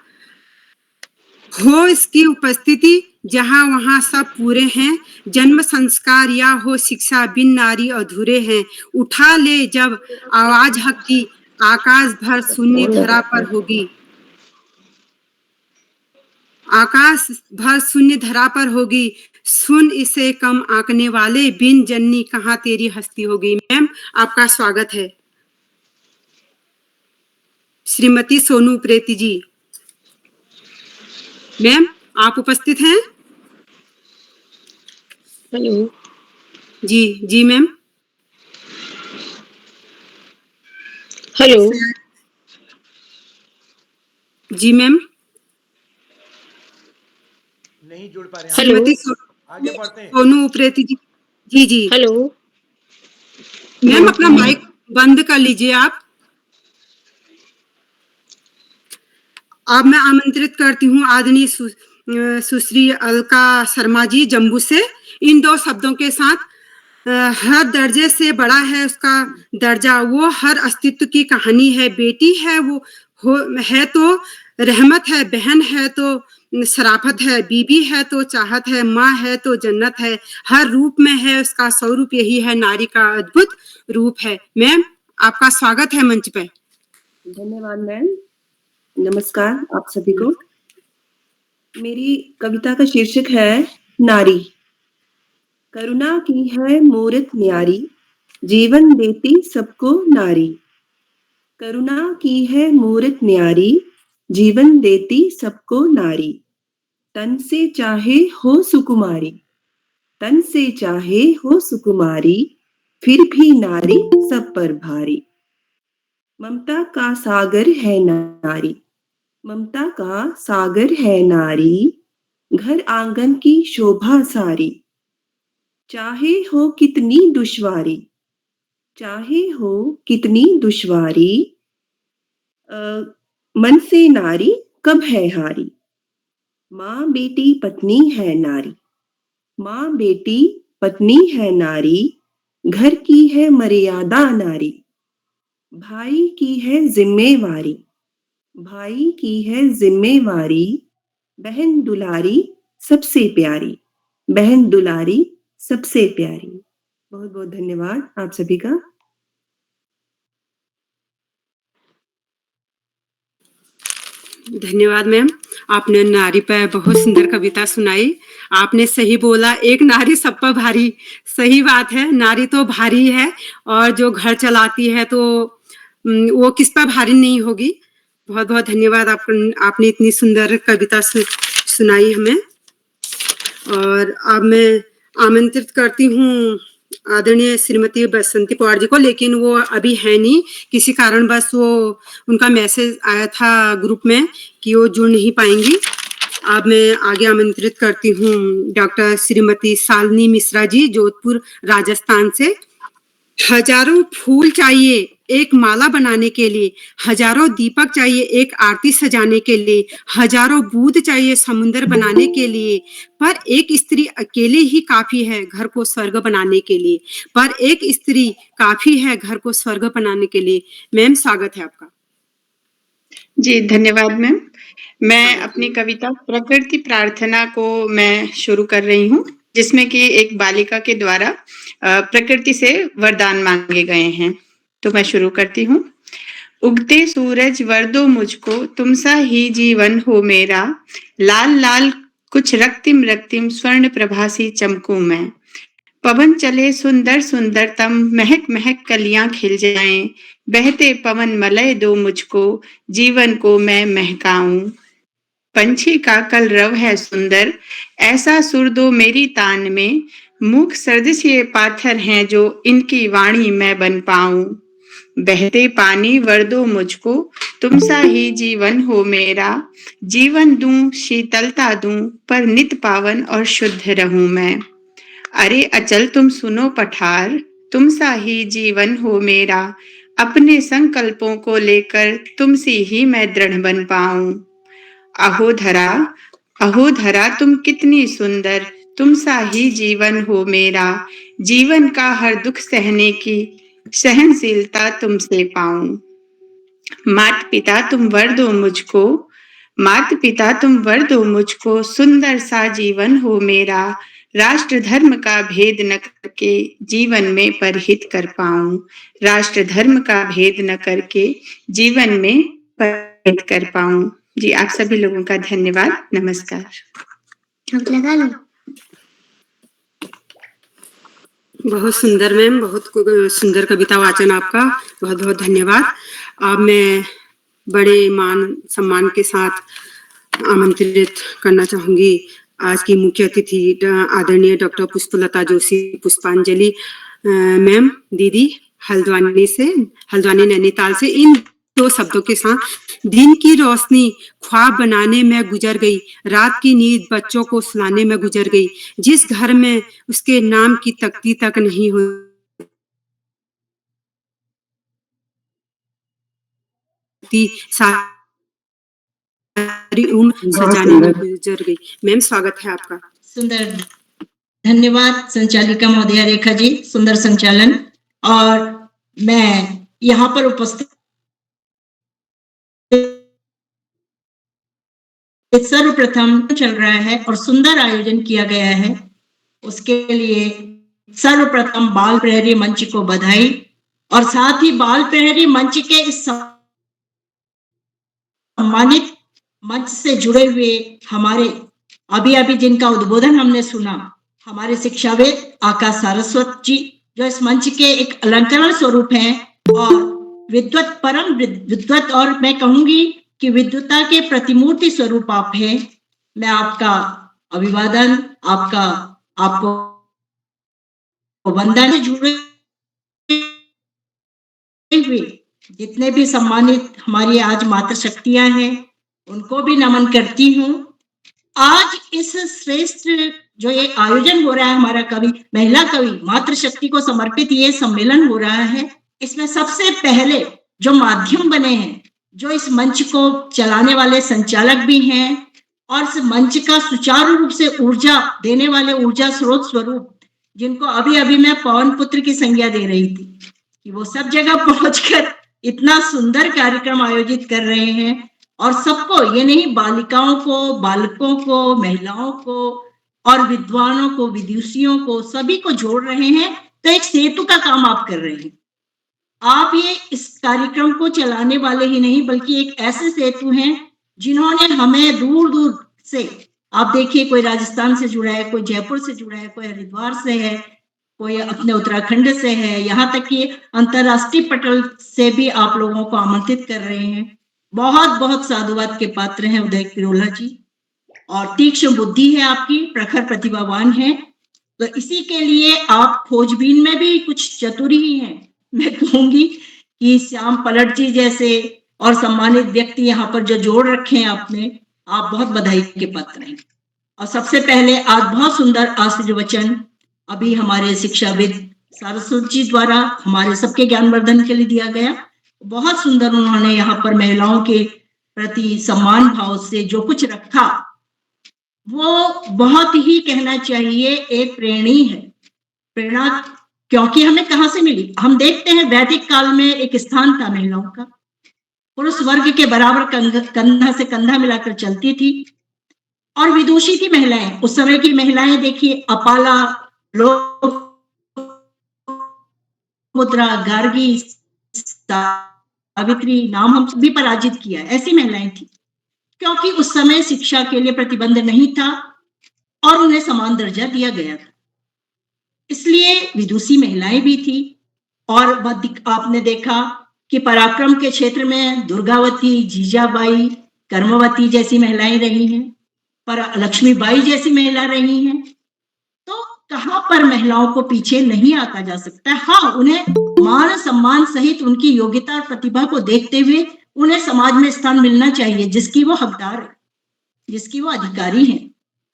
हो इसकी उपस्थिति जहाँ वहाँ सब पूरे हैं, जन्म संस्कार या हो शिक्षा बिन नारी अधूरे हैं। उठा ले जब आवाज हक की, आकाश भर शून्य धरा पर होगी। आकाश भर शून्य धरा पर होगी, सुन इसे कम आंकने वाले, बिन जननी कहाँ तेरी हस्ती होगी। मैम, आपका स्वागत है। श्रीमती सोनू उप्रेती जी, मैम आप उपस्थित हैं? हेलो। जी जी मैम। हेलो। जी मैम। नहीं जुड़ पा रहे हैं। हेलो। श्रीमती आगे बढ़ते हैं। सोनू उप्रेती जी। जी जी हेलो। मैम, अपना माइक बंद कर लीजिए आप। अब मैं आमंत्रित करती हूँ आदरणीय सुश्री अलका शर्मा जी जम्मू से। इन 2 शब्दों के साथ हर दर्जे से बड़ा है उसका दर्जा, वो हर अस्तित्व की कहानी है। बेटी है वो है तो रहमत है, बहन है तो शराफत है, बीबी है तो चाहत है, माँ है तो जन्नत है। हर रूप में है उसका स्वरूप, यही है नारी का अद्भुत रूप है। मैम, आपका स्वागत है मंच पे। धन्यवाद मैम। नमस्कार आप सभी को। मेरी कविता का शीर्षक है नारी। करुणा की है मूरत न्यारी, जीवन देती सबको नारी। करुणा की है मूरत न्यारी, जीवन देती सबको नारी। तन से चाहे हो सुकुमारी, तन से चाहे हो सुकुमारी, फिर भी नारी सब पर भारी। ममता का सागर है नारी, ममता का सागर है नारी, घर आंगन की शोभा सारी। चाहे हो कितनी दुश्वारी, चाहे हो कितनी दुश्वारी, मन से नारी कब है हारी। माँ बेटी पत्नी है नारी, माँ बेटी पत्नी है नारी, घर की है मर्यादा नारी। भाई की है जिम्मेवारी, भाई की है जिम्मेवारी, बहन दुलारी सबसे प्यारी, बहन दुलारी सबसे प्यारी। बहुत बहुत धन्यवाद आप सभी का। धन्यवाद मैम, आपने नारी पर बहुत सुंदर कविता सुनाई। आपने सही बोला, एक नारी सब पर भारी। सही बात है, नारी तो भारी है, और जो घर चलाती है तो वो किस पर भारी नहीं होगी। बहुत बहुत धन्यवाद, आपने इतनी सुंदर कविता सुनाई हमें। और अब मैं आमंत्रित करती हूँ आदरणीय श्रीमती बसंती पवार जी को, लेकिन वो अभी है नहीं, किसी कारणवश वो उनका मैसेज आया था ग्रुप में कि वो जुड़ नहीं पाएंगी। अब मैं आगे आमंत्रित करती हूँ डॉक्टर श्रीमती शालिनी मिश्रा जी, जोधपुर राजस्थान से। हजारों फूल चाहिए एक माला बनाने के लिए, हजारों दीपक चाहिए एक आरती सजाने के लिए, हजारों बूंद चाहिए समुद्र बनाने के लिए, पर एक स्त्री अकेले ही काफी है घर को स्वर्ग बनाने के लिए, पर एक स्त्री काफी है घर को स्वर्ग बनाने के लिए। मैम, स्वागत है आपका। जी धन्यवाद मैम। मैं अपनी कविता प्रकृति प्रार्थना को मैं शुरू कर रही हूँ, जिसमें कि एक बालिका के द्वारा प्रकृति से वरदान मांगे गए हैं। तो मैं शुरू करती हूँ। उगते सूरज वर दो मुझको, तुम सा ही जीवन हो मेरा, लाल लाल कुछ रक्तिम रक्तिम स्वर्ण प्रभासी चमकूं मैं। पवन चले सुंदर सुंदरतम, महक महक कलियां खिल जाएं, बहते पवन मलय दो मुझको, जीवन को मैं महकाऊं। पंछी का कलरव है सुंदर, ऐसा सुर दो मेरी तान में, मूक सर्दिश ये पाथर हैं जो इनकी वाणी मैं बन पाऊं। बहते पानी वर दो मुझको, तुम सा ही जीवन हो मेरा, जीवन दूं शीतलता दूं, पर नित पावन और शुद्ध रहूं मैं। अरे अचल तुम सुनो पठार, तुम सा ही जीवन हो मेरा, अपने संकल्पों को लेकर तुमसे ही मैं दृढ़ बन पाऊं। अहो धरा तुम कितनी सुंदर, तुम सा ही जीवन हो मेरा, जीवन का हर दुख सहने की सहनशीलता तुमसे पाऊं। मात पिता तुम वर दो मुझको, मात पिता तुम वर दो मुझको, सुंदर सा जीवन हो मेरा, राष्ट्र धर्म का भेद न करके जीवन में परहित कर पाऊं। राष्ट्र धर्म का भेद न करके जीवन में परहित कर पाऊं। जी, आप सभी लोगों का धन्यवाद। नमस्कार। अब लगा लो। बहुत सुंदर मैम, बहुत सुंदर कविता वाचन आपका, बहुत बहुत धन्यवाद। अब मैं बड़े मान सम्मान के साथ आमंत्रित करना चाहूंगी आज की मुख्य अतिथि आदरणीय डॉक्टर पुष्पलता जोशी पुष्पांजलि मैम, दीदी, हल्द्वानी नैनीताल से। इन दो शब्दों के साथ, दिन की रोशनी ख्वाब बनाने में गुजर गई, रात की नींद बच्चों को सुलाने में गुजर गई, जिस घर में उसके नाम की तख्ती तक नहीं होती, सारी उम्र सजाने में गुजर गई। मैम, स्वागत है आपका। सुंदर, धन्यवाद संचालिका महोदया रेखा जी, सुंदर संचालन। और मैं यहाँ पर उपस्थित सर्वप्रथम चल रहा है और सुंदर आयोजन किया गया है, उसके लिए सर्वप्रथम बाल प्रहरी मंच को बधाई, और साथ ही बाल प्रहरी मंच के इस सम्मानित मंच से जुड़े हुए हमारे अभी जिनका उद्बोधन हमने सुना, हमारे शिक्षाविद आकाश सारस्वत जी, जो इस मंच के एक अलंकरण स्वरूप हैं और विद्वत, परम विद्वत, और मैं कहूंगी कि विद्वता के प्रतिमूर्ति स्वरूप आप हैं। मैं आपका अभिवादन, आपको वंदन। जुड़े हुए जितने भी सम्मानित हमारी आज मातृशक्तियां हैं, उनको भी नमन करती हूँ। आज इस श्रेष्ठ जो ये आयोजन हो रहा है, हमारा कवि, महिला कवि मातृशक्ति को समर्पित ये सम्मेलन हो रहा है, इसमें सबसे पहले जो माध्यम बने हैं, जो इस मंच को चलाने वाले संचालक भी हैं और इस मंच का सुचारू रूप से ऊर्जा देने वाले ऊर्जा स्रोत स्वरूप, जिनको अभी मैं पवन पुत्र की संज्ञा दे रही थी कि वो सब जगह पहुंचकर इतना सुंदर कार्यक्रम आयोजित कर रहे हैं और सबको, ये नहीं, बालिकाओं को, बालकों को, महिलाओं को और विद्वानों को, विदुषियों को, सभी को जोड़ रहे हैं। तो एक सेतु का काम आप कर रहे हैं। आप ये इस कार्यक्रम को चलाने वाले ही नहीं, बल्कि एक ऐसे सेतु हैं जिन्होंने हमें दूर दूर से, आप देखिए, कोई राजस्थान से जुड़ा है, कोई जयपुर से जुड़ा है, कोई हरिद्वार से है, कोई अपने उत्तराखंड से है, यहाँ तक कि अंतरराष्ट्रीय पटल से भी आप लोगों को आमंत्रित कर रहे हैं। बहुत बहुत साधुवाद के पात्र हैं उदय किरोला जी, और तीक्ष्ण बुद्धि है आपकी, प्रखर प्रतिभावान है। तो इसी के लिए आप खोजबीन में भी कुछ चतुर ही हैं। मैं कहूंगी कि श्याम पलट जी जैसे और सम्मानित व्यक्ति यहाँ पर जो जोड़ रखे हैं आपने, आप बहुत बधाई के पात्र हैं। और सबसे पहले आज बहुत सुंदर आशीर्वचन अभी हमारे शिक्षाविद सारस्वत जी द्वारा हमारे सबके ज्ञानवर्धन के लिए दिया गया। बहुत सुंदर उन्होंने यहाँ पर महिलाओं के प्रति सम्मान भाव से जो कुछ रखा, वो बहुत ही, कहना चाहिए, एक प्रेरणी है। प्रेरणा क्योंकि हमें कहाँ से मिली? हम देखते हैं वैदिक काल में एक स्थान था महिलाओं का, पुरुष वर्ग के बराबर कंधा से कंधा मिलाकर चलती थी और विदुषी थी महिलाएं। उस समय की महिलाएं देखिए, अपाला, मुद्रा, गार्गी, सावित्री, नाम हम भी पराजित किया, ऐसी महिलाएं थी, क्योंकि उस समय शिक्षा के लिए प्रतिबंध नहीं था और उन्हें समान दर्जा दिया गया था। इसलिए विदुषी महिलाएं भी थी। और आपने देखा कि पराक्रम के क्षेत्र में दुर्गावती, जीजाबाई, कर्मवती जैसी महिलाएं रही हैं, पर लक्ष्मीबाई जैसी महिला रही हैं। तो कहां पर महिलाओं को पीछे नहीं आका जा सकता। हाँ, उन्हें मान सम्मान सहित उनकी योग्यता और प्रतिभा को देखते हुए उन्हें समाज में स्थान मिलना चाहिए, जिसकी वो हकदार है, जिसकी वो अधिकारी है।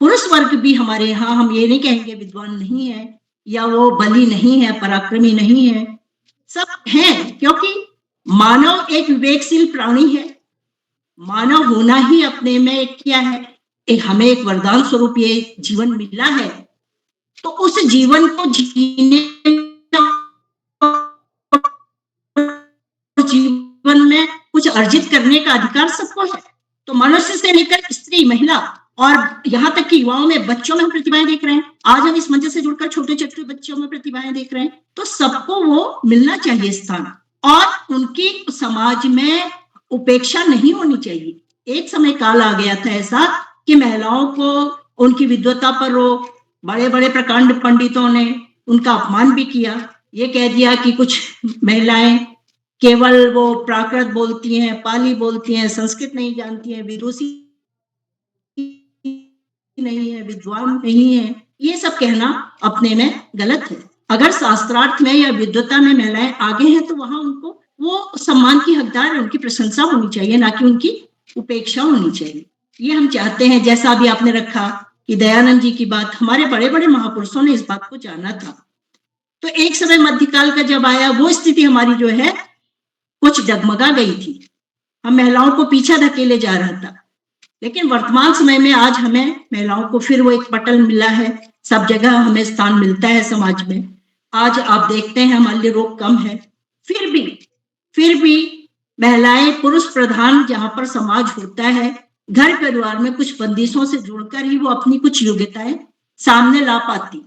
पुरुष वर्ग भी हमारे यहाँ, हम ये नहीं कहेंगे विद्वान नहीं है या वो बली नहीं है, पराक्रमी नहीं है, सब हैं, क्योंकि मानव एक विवेकशील प्राणी है। मानव होना ही अपने में एक क्या है, हमें एक वरदान स्वरूप ये जीवन मिला है। तो उस जीवन को जीने, जीवन में कुछ अर्जित करने का अधिकार सबको है। तो मनुष्य से लेकर स्त्री, महिला और यहाँ तक कि युवाओं में, बच्चों में हम प्रतिभाएं देख रहे हैं। आज हम इस मंच से जुड़कर छोटे छोटे बच्चों में प्रतिभाएं देख रहे हैं। तो सबको वो मिलना चाहिए स्थान, और उनकी समाज में उपेक्षा नहीं होनी चाहिए। एक समय काल आ गया था ऐसा कि महिलाओं को उनकी विद्वता पर रोक, बड़े बड़े प्रकांड पंडितों ने उनका अपमान भी किया। ये कह दिया कि कुछ महिलाएं केवल वो प्राकृत बोलती हैं, पाली बोलती हैं, संस्कृत नहीं जानती हैं, विदुषी नहीं है, विद्वान नहीं है। ये सब कहना अपने में गलत है। अगर शास्त्रार्थ में या विद्वता में महिलाएं आगे हैं तो वहां उनको वो सम्मान की हकदार है, उनकी प्रशंसा होनी चाहिए, ना कि उनकी उपेक्षा होनी चाहिए। ये हम चाहते हैं। जैसा अभी आपने रखा कि दयानंद जी की बात, हमारे बड़े बड़े महापुरुषों ने इस बात को जाना था। तो एक समय मध्यकाल का जब आया, वो स्थिति हमारी जो है कुछ डगमगा गई थी, हम महिलाओं को पीछे धकेले जा रहा था। लेकिन वर्तमान समय में आज हमें महिलाओं को फिर वो एक पटल मिला है, सब जगह हमें स्थान मिलता है समाज में। आज आप देखते हैं हमारे रोग कम है, फिर भी महिलाएं पुरुष प्रधान जहां पर समाज होता है, घर परिवार में कुछ बंदिशों से जुड़कर ही वो अपनी कुछ योग्यताएं सामने ला पाती।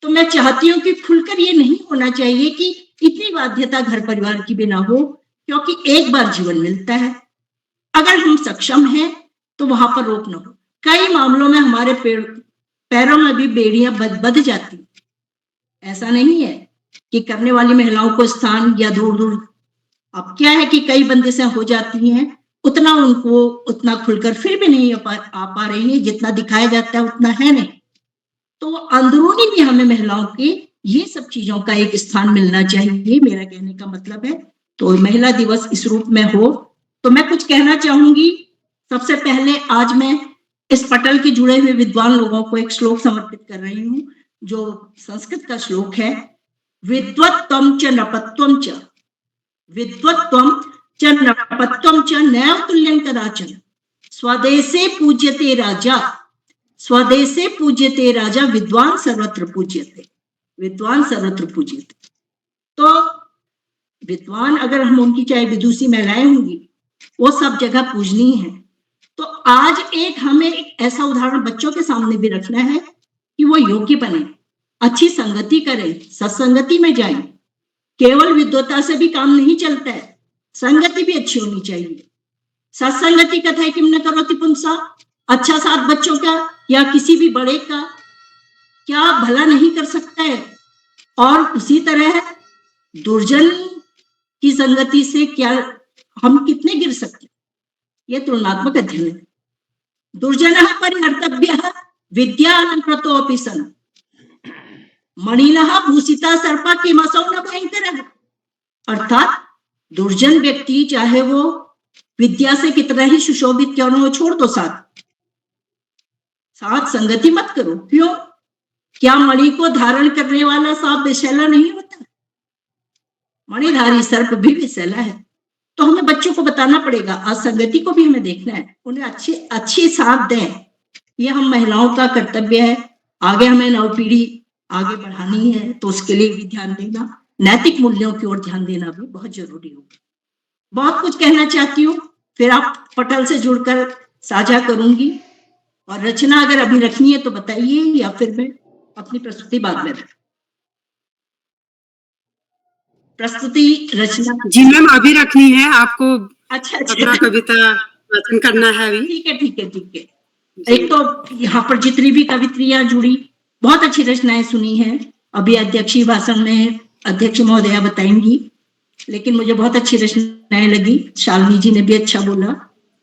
तो मैं चाहती हूँ कि खुलकर ये नहीं होना चाहिए कि इतनी बाध्यता घर परिवार की भी ना हो, क्योंकि एक बार जीवन मिलता है। अगर हम सक्षम हैं तो वहां पर रोक न हो। कई मामलों में हमारे पैरों में भी बेड़ियां बंध जाती। ऐसा नहीं है कि करने वाली महिलाओं को स्थान या दूर दूर, अब क्या है कि कई बंदिशें हो जाती हैं, उतना उनको उतना खुलकर फिर भी नहीं आ पा रही है, जितना दिखाया जाता है उतना है नहीं। तो अंदरूनी भी हमें महिलाओं की ये सब चीजों का एक स्थान मिलना चाहिए, मेरा कहने का मतलब है। तो महिला दिवस इस रूप में हो तो मैं कुछ कहना चाहूंगी। सबसे पहले आज मैं इस पटल के जुड़े हुए विद्वान लोगों को एक श्लोक समर्पित कर रही हूँ, जो संस्कृत का श्लोक है। विद्वत्त्वं च नृपत्वं च, विद्वत्त्वं च नृपत्वं च नैव तुल्यं कदाचन, स्वदेशे पूज्यते राजा, स्वदेशे पूज्यते राजा, विद्वान सर्वत्र पूज्यते, विद्वान सर्वत्र पूज्यते। तो विद्वान अगर हम उनकी चाहे विदुषी महिलाएं होंगी, वो सब जगह पूजनीय है। तो आज एक हमें एक ऐसा उदाहरण बच्चों के सामने भी रखना है कि वो योग्य बने, अच्छी संगति करें, सत्संगति में जाएं। केवल विद्वता से भी काम नहीं चलता है, संगति भी अच्छी होनी चाहिए। सत्संगति कथा है कि न करोति पुंसा, अच्छा साथ बच्चों का या किसी भी बड़े का क्या भला नहीं कर सकता है। और उसी तरह दुर्जन की संगति से क्या हम कितने गिर सकते, ये तुलनात्मक अध्ययन है। दुर्जन परिहर्तव्य विद्यालंकृतोऽपि सन, मणिनः भूषिता सर्पा किमसौ न भयंकर। अर्थात दुर्जन व्यक्ति चाहे वो विद्या से कितना ही सुशोभित क्यों न हो, छोड़ दो साथ संगति मत करो। क्यों? क्या मणि को धारण करने वाला सांप विषैला नहीं होता? मणिधारी सर्प भी विषैला है। तो हमें बच्चों को बताना पड़ेगा, आज संगति को भी हमें देखना है, उन्हें अच्छी साथ दें। ये हम महिलाओं का कर्तव्य है। आगे हमें नव पीढ़ी आगे बढ़ानी है, तो उसके लिए भी ध्यान देना, नैतिक मूल्यों की ओर ध्यान देना भी बहुत जरूरी होगा। बहुत कुछ कहना चाहती हूँ, फिर आप पटल से जुड़कर साझा करूंगी। और रचना अगर अभी रखनी है तो बताइए, या फिर मैं अपनी प्रस्तुति बाद में रखूं। प्रस्तुति रचना जी मैम अभी रखनी है आपको। अच्छा अपना कविता वाचन करना है अभी। ठीक है। एक तो यहाँ पर जितनी भी कवित्रियां जुड़ी, बहुत अच्छी रचनाएं सुनी हैं। अभी अध्यक्षीय भाषण में अध्यक्ष महोदया बताएंगी, लेकिन मुझे बहुत अच्छी रचनाएं लगी। शालिनी जी ने भी अच्छा बोला,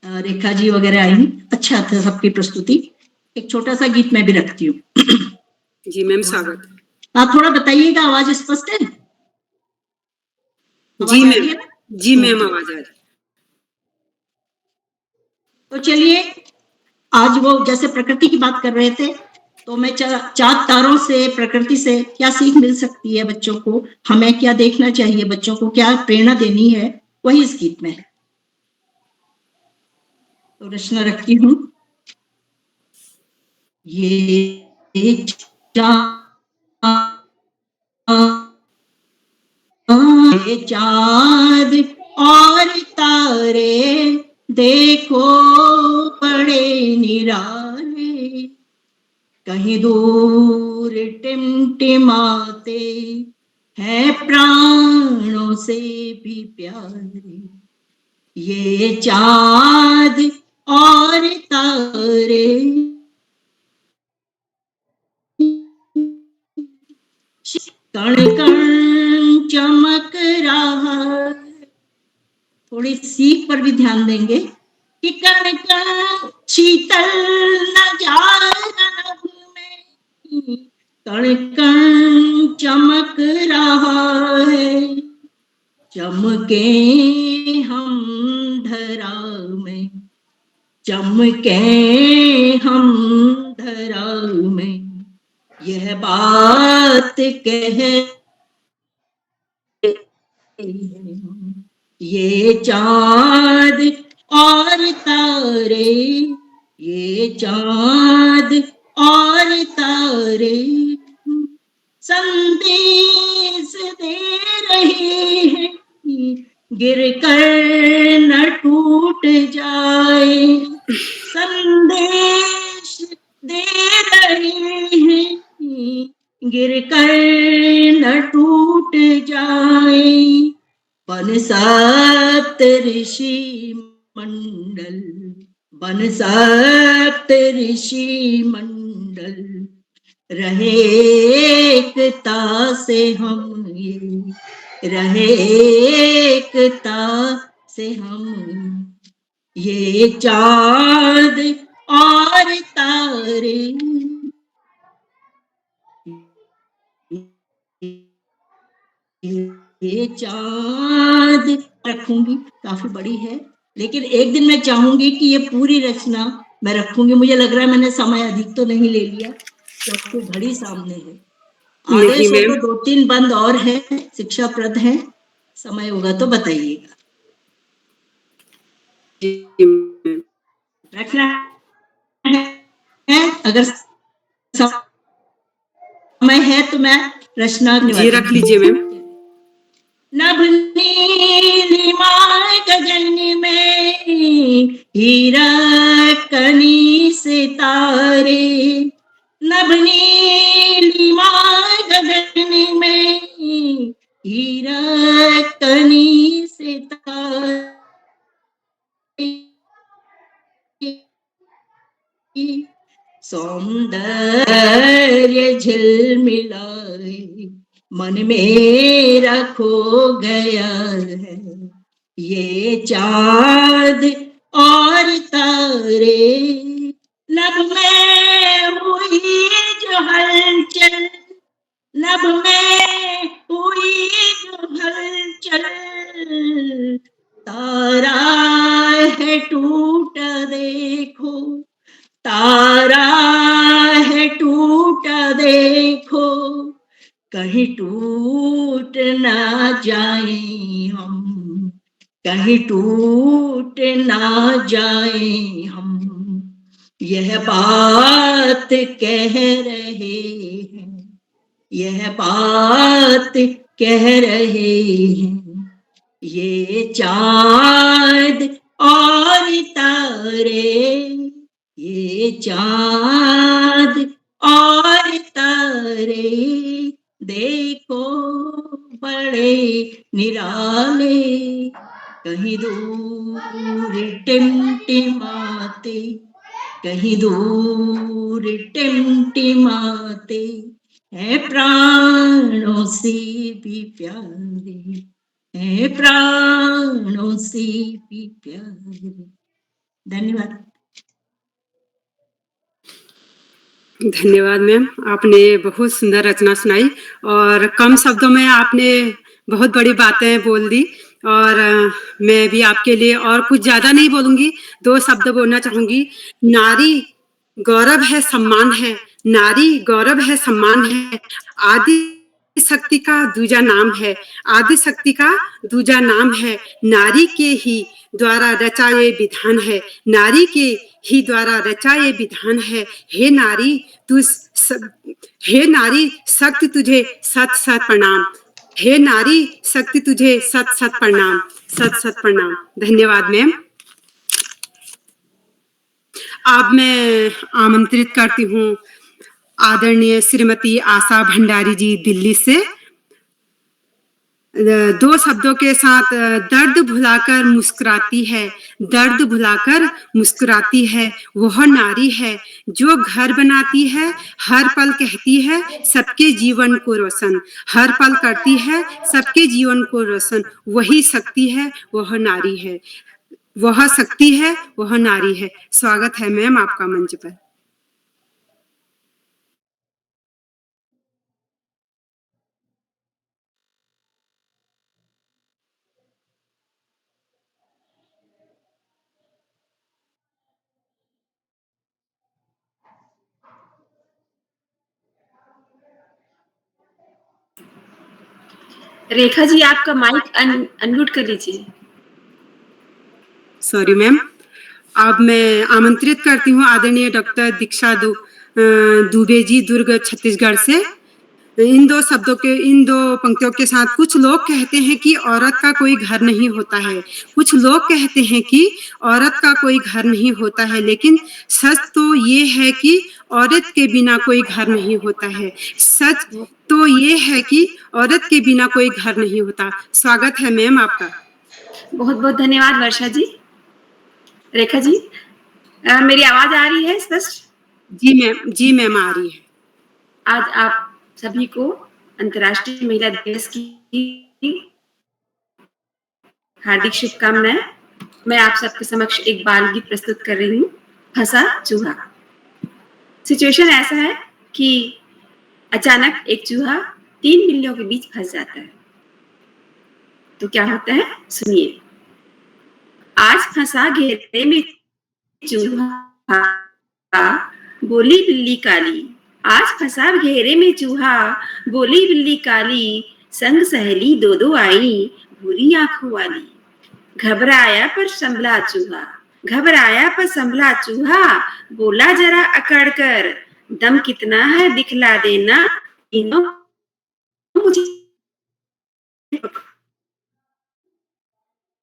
रेखा जी वगैरह आई, अच्छा था सबकी प्रस्तुति। एक छोटा सा गीत मैं भी रखती हूँ। जी मैम स्वागत। आप थोड़ा बताइएगा, आवाज स्पष्ट है? जी मैम, जी मैम आवाज आ रही। तो चलिए, आज वो जैसे प्रकृति की बात कर रहे थे, तो मैं चांद तारों से, प्रकृति से क्या सीख मिल सकती है बच्चों को, हमें क्या देखना चाहिए, बच्चों को क्या प्रेरणा देनी है, वही इस गीत में है। तो रचना रखती हूँ। ये चाँद और तारे देखो बड़े निराले, कहीं दूर टिमटिमाते हैं प्राणों से भी प्यारे। ये चाँद और तारे कण कण चमक रहा है। थोड़ी सीख पर भी ध्यान देंगे कि कण कण शीतल नजारा नभ में कण कण चमक रहा है। चमके हम धरा में, चमके हम धरा में, यह बात कह ये चाँद और तारे, ये चाँद और तारे संदेश दे रहे हैं, गिर कर न टूट जाए। संदेश दे रहे हैं, गिर कर न टूट जाए। बन सप्त ऋषि मंडल, बन सप्त ऋषि मंडल, रहे एकता से हम ये, रहे एकता से हम ये चाँद और तारे। ये चाँद रखूंगी, काफी बड़ी है, लेकिन एक दिन मैं चाहूंगी कि ये पूरी रचना मैं रखूंगी। मुझे लग रहा है मैंने समय अधिक तो नहीं ले लिया, क्योंकि घड़ी सामने है। आदेश हो तो 2-3 बंद और है, शिक्षाप्रद है, समय होगा तो बताइएगा। रखना है, अगर समय है तो मैं रचना जी रख लीजिए मैम। नभ नीलिमा गगन में हीरा कनी सितारे, नभ नीलिमा गगन में हीरा कनी सितारे, सौंदर्य झिलमिलाए मन मेरा खो गया है। ये चाँद और तारे, लब में हुई जो हलचल, लब में हुई जो हलचल, तारा है टूटा देखो, तारा है टूटा देखो, कहीं टूट ना जाए हम, कहीं टूट ना जाए हम, यह बात कह रहे हैं, यह बात कह रहे हैं। ये चाँद और तारे, ये चाँद और तारे, देखो बड़े निराले, कहीं दूर टिमटिमाते, कहीं दूर टिमटिमाते, है प्राणों से भी प्यारे, है प्राणों से भी प्यारे। धन्यवाद। धन्यवाद मैम, आपने बहुत सुंदर रचना सुनाई और कम शब्दों में आपने बहुत बड़ी बातें बोल दी। और मैं भी आपके लिए और कुछ ज्यादा नहीं बोलूंगी, 2 शब्द बोलना चाहूंगी। नारी गौरव है, सम्मान है, नारी गौरव है, सम्मान है, आदि शक्ति का दूजा नाम है, आदि शक्ति का दूजा नाम है, नारी के ही द्वारा रचा ये विधान है, नारी के ही द्वारा रचा ये विधान है। हे नारी हे नारी शक्ति तुझे सत सत प्रणाम, हे नारी शक्ति तुझे सत सत प्रणाम, सत सत प्रणाम। धन्यवाद मैम। अब मैं आमंत्रित करती हूँ आदरणीय श्रीमती आशा भंडारी जी दिल्ली से। दो शब्दों के साथ दर्द भुलाकर मुस्कुराती है, दर्द भुलाकर मुस्कुराती है, वह नारी है जो घर बनाती है, हर पल कहती है सबके जीवन को रोशन, हर पल करती है सबके जीवन को रोशन, वही शक्ति है, वह नारी है, वह शक्ति है, वह नारी है। स्वागत है मैम आपका मंच पर। रेखा जी आपका माइक अनम्यूट कर लीजिए। Sorry ma'am. अब मैं आमंत्रित करती हूँ आदरणीय डॉक्टर दीक्षा दुबे जी, दुर्ग छत्तीसगढ़ से। इन दो पंक्तियों के साथ, कुछ लोग कहते हैं कि औरत का कोई घर नहीं होता है, कुछ लोग कहते हैं कि औरत का कोई घर नहीं होता है, लेकिन सच तो ये है कि औरत के बिना कोई घर नहीं होता है, सच तो ये है कि औरत के बिना कोई घर नहीं होता। स्वागत है मैम आपका। बहुत बहुत धन्यवाद वर्षा जी। रेखा जी, मेरी आवाज आ रही है स्पष्ट? जी मैम आ रही है। आज आप सभी को अंतर्राष्ट्रीय महिला दिवस की हार्दिक शुभकामनाएं। मैं आप सबके समक्ष एक बाल गीत प्रस्तुत कर रही हूँ, फंसा चूहा। सिचुएशन ऐसा है कि अचानक एक चूहा 3 बिल्लियों के बीच फंस जाता है। तो क्या होता है, सुनिए। आज फंसा घेरे में चूहा, बोली बिल्ली काली। आज फंसा घेरे में चूहा, बोली बिल्ली काली। संग सहेली दो दो आई, बुरी आंखों वाली। घबराया पर संभला चूहा, घबराया पर संभला चूहा। बोला जरा अकड़ कर, दम कितना है दिखला देना। इनो मुझे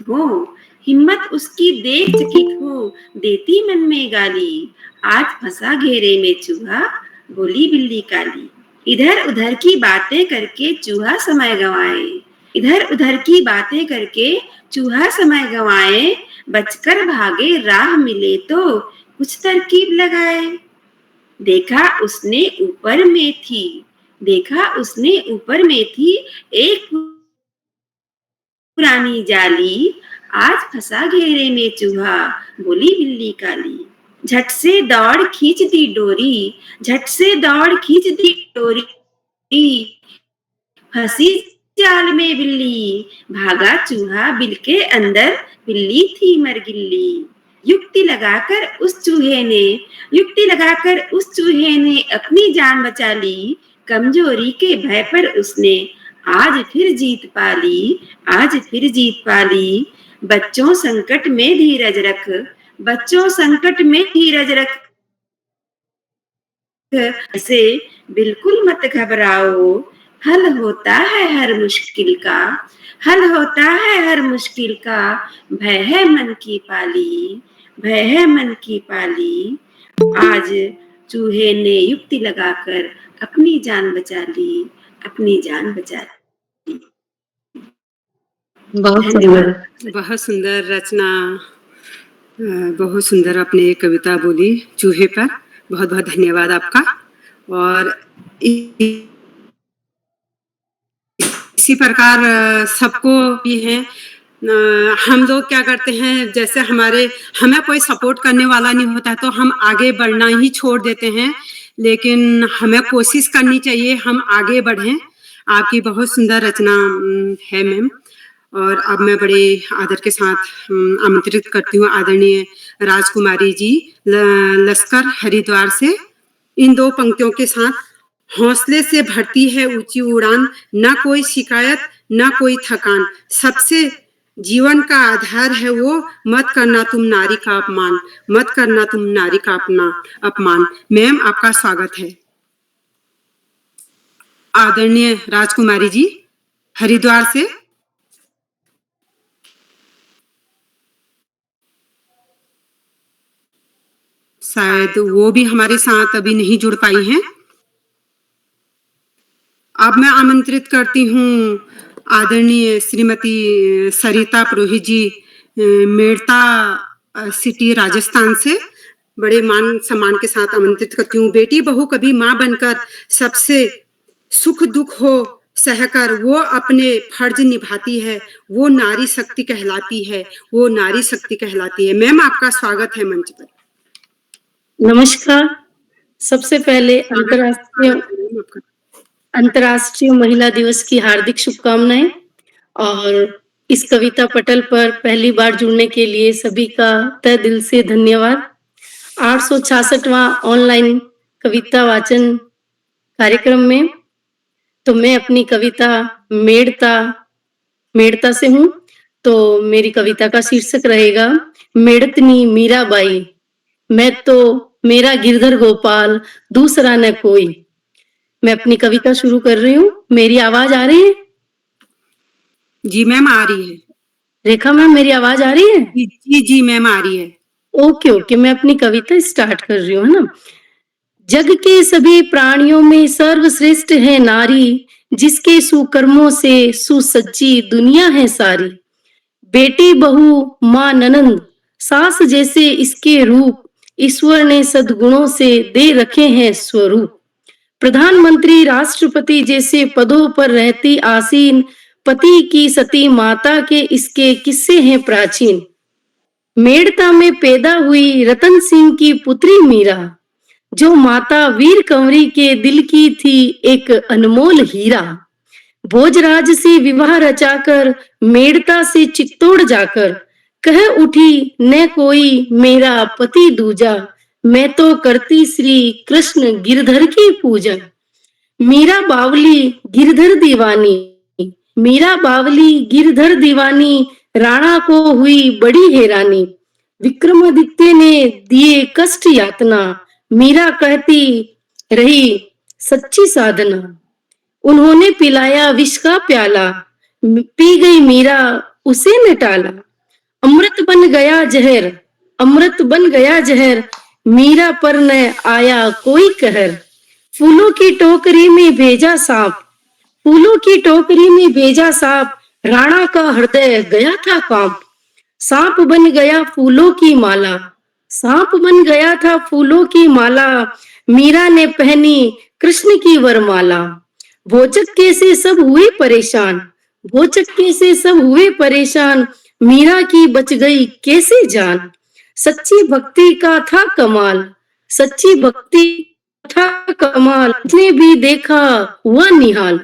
हो, हिम्मत उसकी देख चकित हो, देती मन में गाली। आज फंसा घेरे में चूहा, बोली बिल्ली काली। इधर उधर की बातें करके चूहा समय गंवाए, इधर उधर की बातें करके चूहा समय गंवाए। बचकर भागे राह मिले तो कुछ तरकीब लगाए। देखा उसने ऊपर में थी, देखा उसने ऊपर में थी एक पुरानी जाली। आज फंसा घेरे में चूहा, बोली बिल्ली काली। झट से दौड़ खींच दी डोरी, झट से दौड़ खींच दी डोरी। फंसी जाल में बिल्ली, भागा चूहा बिल के अंदर, बिल्ली थी मरगिल्ली। युक्ति लगाकर उस चूहे ने, युक्ति लगाकर उस चूहे ने अपनी जान बचा ली। कमजोरी के भय पर उसने आज फिर जीत पाली, आज फिर जीत पाली। बच्चों संकट में धीरज रख, बच्चों संकट में धीरज रख। ऐसे बिल्कुल मत घबराओ, हल होता है हर मुश्किल का, हल होता है हर मुश्किल का। भय है मन की पाली, भय है मन की पाली। आज चूहे ने युक्ति लगाकर अपनी जान बचा ली, अपनी जान बचा ली। बहुत सुंदर रचना, बहुत सुंदर आपने कविता बोली चूहे पर। बहुत बहुत धन्यवाद आपका। और इसी प्रकार सबको भी है। हम लोग क्या करते हैं, जैसे हमें कोई सपोर्ट करने वाला नहीं होता तो हम आगे बढ़ना ही छोड़ देते हैं, लेकिन हमें कोशिश करनी चाहिए हम आगे बढ़ें। आपकी बहुत सुंदर रचना है मैम। और अब मैं बड़े आदर के साथ आमंत्रित करती हूँ आदरणीय राजकुमारी जी लश्कर हरिद्वार से। इन दो पंक्तियों के साथ, हौसले से भरती है ऊंची उड़ान, ना कोई शिकायत ना कोई थकान, सबसे जीवन का आधार है वो, मत करना तुम नारी का अपमान, मत करना तुम नारी का अपमान। मैम आपका स्वागत है। आदरणीय राजकुमारी जी हरिद्वार से। शायद वो भी हमारे साथ अभी नहीं जुड़ पाई हैं। अब मैं आमंत्रित करती हूँ आदरणीय श्रीमती सरिता पुरोहित जी मेड़ता सिटी राजस्थान से बड़े मान सम्मान के साथ आमंत्रित करती हूँ। बेटी बहू कभी माँ बनकर सबसे सुख दुख हो सहकर वो अपने फर्ज निभाती है, वो नारी शक्ति कहलाती है, वो नारी शक्ति कहलाती है। मैम आपका स्वागत है मंच पर। नमस्कार। सबसे पहले अंतर्राष्ट्रीय महिला दिवस की हार्दिक शुभकामनाएं और इस कविता पटल पर पहली बार जुड़ने के लिए सभी का तहे दिल से धन्यवाद। 866वां ऑनलाइन कविता वाचन कार्यक्रम में तो मैं अपनी कविता मेड़ता से हूँ। तो मेरी कविता का शीर्षक रहेगा मेड़तनी मीराबाई, मैं तो मेरा गिरधर गोपाल दूसरा न कोई। मैं अपनी कविता शुरू कर रही हूँ। मेरी आवाज आ रही है? जी मैम आ रही है। रेखा मैम मेरी आवाज आ रही है? जी मैम आ रही है। ओके मैं अपनी कविता स्टार्ट कर रही हूँ, है ना। जग के सभी प्राणियों में सर्वश्रेष्ठ है नारी, जिसके सुकर्मों से सुसज्जी दुनिया है सारी। बेटी बहू माँ ननंद सास जैसे इसके रूप, ईश्वर ने सद्गुणों से दे रखे हैं स्वरूप। प्रधानमंत्री राष्ट्रपति जैसे पदों पर रहती आसीन, पति की सती माता के इसके किस्से हैं प्राचीन। मेड़ता में पैदा हुई रतन सिंह की पुत्री मीरा, जो माता वीर कंवरी के दिल की थी एक अनमोल हीरा। भोजराज से विवाह रचाकर मेड़ता से चित्तौड़ जाकर, कह उठी न कोई मेरा पति दूजा, मैं तो करती श्री कृष्ण गिरधर की पूजा। मीरा बावली गिरधर दीवानी, मीरा बावली गिरधर दीवानी, राणा को हुई बड़ी हैरानी। विक्रमादित्य ने दिए कष्ट यातना, मीरा कहती रही सच्ची साधना। उन्होंने पिलाया विष का प्याला, पी गई मीरा उसे न टाला। अमृत बन गया जहर, अमृत बन गया जहर, मीरा पर न आया कोई कहर। फूलों की टोकरी में भेजा सांप, फूलों की टोकरी में भेजा सांप, राणा का हृदय गया था कांप। सांप बन गया फूलों की माला, सांप बन गया था फूलों की माला, मीरा ने पहनी कृष्ण की वरमाला। भोचक्के से सब हुए परेशान, भोचक्के से सब हुए परेशान, मीरा की बच गई कैसे जान। सच्ची भक्ति का था कमाल, सच्ची भक्ति था कमाल, जिसने भी देखा हुआ निहाल।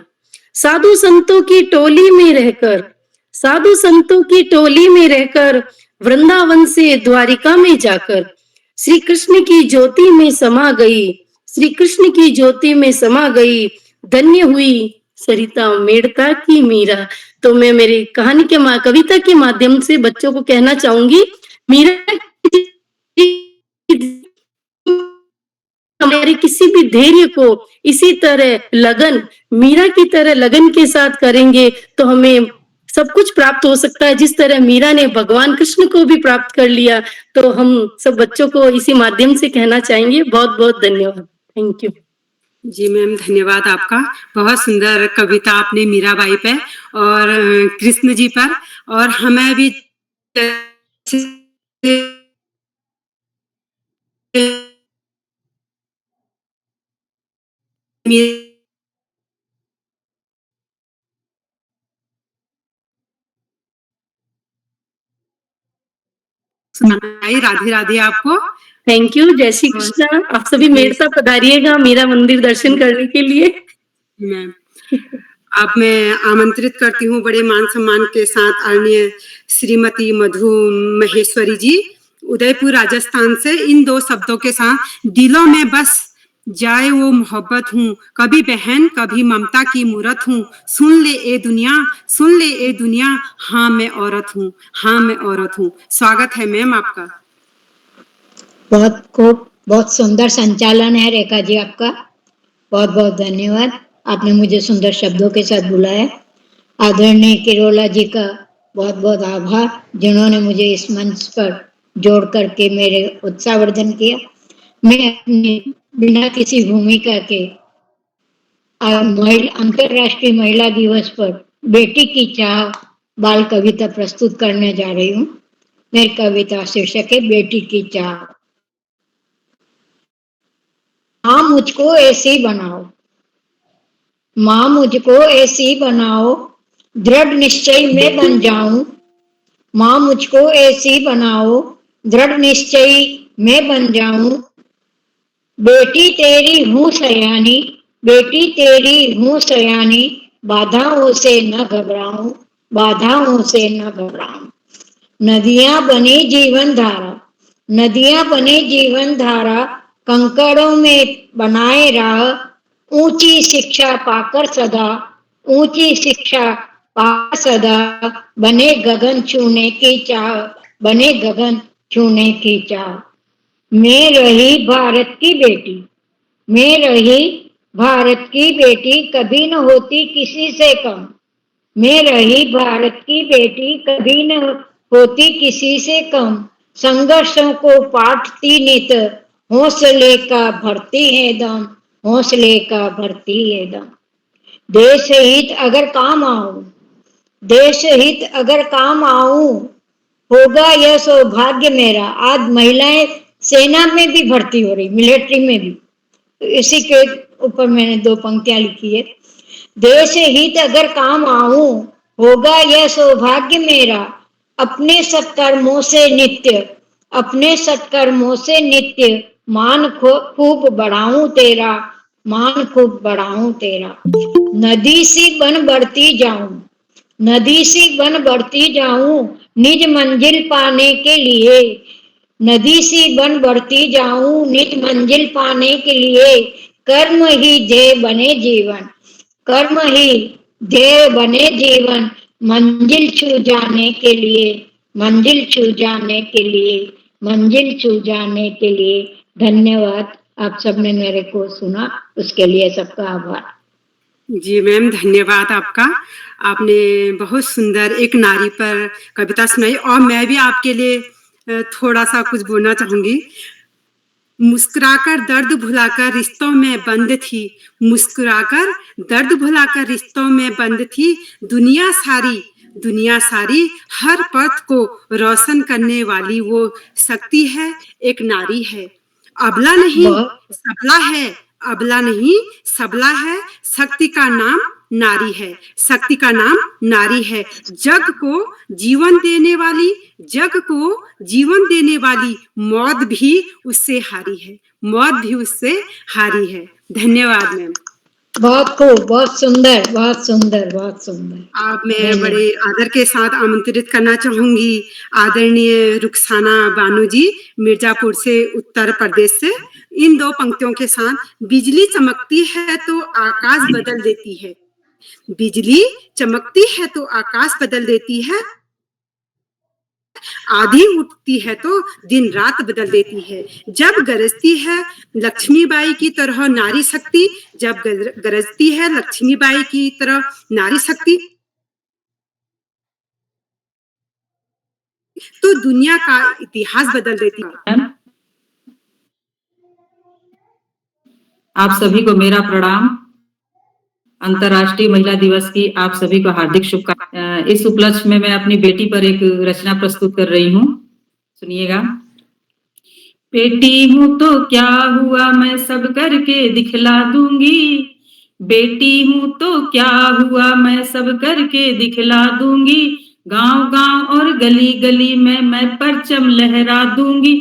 साधु संतों की टोली में रहकर, साधु संतों की टोली में रहकर, वृंदावन से द्वारिका में जाकर, श्री कृष्ण की ज्योति में समा गई, श्री कृष्ण की ज्योति में समा गई। धन्य हुई सरिता मेड़ता की मीरा। तो मैं मेरी कहानी के कविता के माध्यम से बच्चों को कहना चाहूंगी, मीरा हमारे किसी भी धैर्य को इसी तरह लगन, मीरा की तरह लगन के साथ करेंगे तो हमें सब कुछ प्राप्त हो सकता है। जिस तरह मीरा ने भगवान कृष्ण को भी प्राप्त कर लिया, तो हम सब बच्चों को इसी माध्यम से कहना चाहेंगे। बहुत बहुत धन्यवाद। Thank you. जी मैम धन्यवाद आपका। बहुत सुंदर कविता आपने मीराबाई पे और कृष्ण जी पर, और हमें भी राधे राधे आपको। Thank you. जय श्री कृष्ण। आप सभी मेड़ता पधारिएगा मेरा मंदिर दर्शन करने के लिए। मैम आप मैं आमंत्रित करती हूँ बड़े मान सम्मान के साथ आदरणीय श्रीमती मधु महेश्वरी जी, उदयपुर राजस्थान से। इन दो शब्दों के साथ, दिलों में बस जाए वो मोहब्बत हूँ, कभी बहन कभी ममता की मूरत हूँ। सुन ले ए दुनिया, सुन ले ए दुनिया, हाँ मैं औरत हूँ, हाँ मैं औरत हूँ। स्वागत है मैम आपका। बहुत खूब, बहुत सुंदर संचालन है रेखा जी आपका। बहुत बहुत धन्यवाद, आपने मुझे सुंदर शब्दों के साथ बुलाया। आदरणीय किरोला जी का बहुत बहुत आभार, जिन्होंने मुझे इस मंच पर जोड़ करके मेरे उत्साहवर्धन किया। मैं अपनी बिना किसी भूमिका के अंतर्राष्ट्रीय महिला दिवस पर बेटी की चाह बाल कविता प्रस्तुत करने जा रही हूँ। मेरी कविता शीर्षक है बेटी की चाह। माँ मुझको ऐसी बनाओ, माँ मुझको ऐसी बनाओ, दृढ़ निश्चय में बन जाऊं। माँ मुझको ऐसी बनाओ, दृढ़ निश्चय में बन जाऊं। बेटी तेरी हूँ सयानी, बेटी तेरी हूँ सयानी, बाधाओं से न घबराऊं, बाधाओं से न घबराऊं। नदियां बनी जीवन धारा, नदियां बनी जीवन धारा, कंकड़ों में बनाए राह। ऊंची शिक्षा पाकर सदा, ऊंची शिक्षा पाकर सदा, बने गगन छूने की चाह, बने गगन छूने की चाह। मैं रही भारत की बेटी, मैं रही भारत की बेटी, कभी न होती किसी से कम। मैं रही भारत की बेटी, कभी न होती किसी से कम। संघर्षों को पाटती नित, हौसले का भरती है दम, हौसले का भरती है दम। देश हित अगर काम आऊं, देश हित अगर काम आऊं, होगा यह सौभाग्य मेरा। आज महिलाएं सेना में भी भर्ती हो रही, मिलिट्री में भी। तो इसी के ऊपर मैंने 2 पंक्तियां लिखी है। देश हित अगर काम आऊं, होगा यह सौभाग्य मेरा। अपने सत्कर्मों से नित्य, अपने सत्कर्मों से नित्य, मान खूब बढ़ाऊं तेरा, मान खूब बढ़ाऊं तेरा। नदी सी बन बढ़ती जाऊं, नदी सी बन बढ़ती जाऊं, निज मंजिल पाने के लिए। नदी सी बन बढ़ती जाऊं, निज मंजिल पाने के लिए। कर्म ही ध्येय बने जीवन, कर्म ही ध्येय बने जीवन, मंजिल छू जाने के लिए, मंजिल छू जाने के लिए, मंजिल छू जाने के लिए। धन्यवाद। आप सबने मेरे को सुना, उसके लिए सबका आभार। जी मैम, धन्यवाद आपका। आपने बहुत सुंदर एक नारी पर कविता सुनाई और मैं भी आपके लिए थोड़ा सा कुछ बोलना चाहूंगी। मुस्कुराकर दर्द भुलाकर रिश्तों में बंद थी, मुस्कुराकर दर्द भुलाकर रिश्तों में बंद थी। दुनिया सारी, दुनिया सारी हर पथ को रोशन करने वाली वो शक्ति है, एक नारी है। अबला नहीं सबला है, अबला नहीं सबला है, शक्ति का नाम नारी है, शक्ति का नाम नारी है। जग को जीवन देने वाली, जग को जीवन देने वाली, मौत भी उससे हारी है, मौत भी उससे हारी है। धन्यवाद मैम। बहुत खूब, बहुत सुंदर, बहुत सुंदर, बहुत सुंदर। आप मैं बड़े आदर के साथ आमंत्रित करना चाहूंगी आदरणीय रुखसाना बानो जी, मिर्जापुर से, उत्तर प्रदेश से। इन 2 पंक्तियों के साथ। बिजली चमकती है तो आकाश बदल देती है, बिजली चमकती है तो आकाश बदल देती है, आधी उठती है तो दिन रात बदल देती है। जब गरजती है लक्ष्मीबाई की तरह नारी शक्ति, जब गरजती है लक्ष्मीबाई की तरह नारी शक्ति, तो दुनिया का इतिहास बदल देती है। आप सभी को मेरा प्रणाम। अंतर्राष्ट्रीय महिला दिवस की आप सभी को हार्दिक शुभकामनाएं। इस उपलक्ष्य में मैं अपनी बेटी पर एक रचना प्रस्तुत कर रही हूँ, सुनिएगा। बेटी हूँ तो क्या हुआ, मैं सब करके दिखला दूंगी। बेटी हूँ तो क्या हुआ, मैं सब करके दिखला दूंगी। गांव गांव और गली गली में मैं परचम लहरा दूंगी।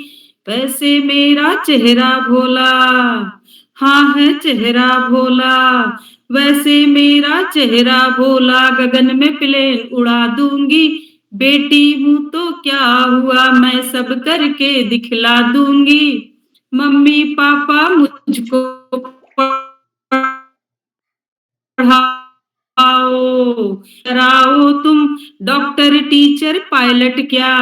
वैसे मेरा चेहरा भोला, हाँ है चेहरा भोला, वैसे मेरा चेहरा भोला, गगन में प्लेन उड़ा दूंगी। बेटी हूँ तो क्या हुआ, मैं सब करके दिखला दूंगी। मम्मी पापा मुझको पढ़ाओ, कराओ तुम डॉक्टर टीचर पायलट क्या,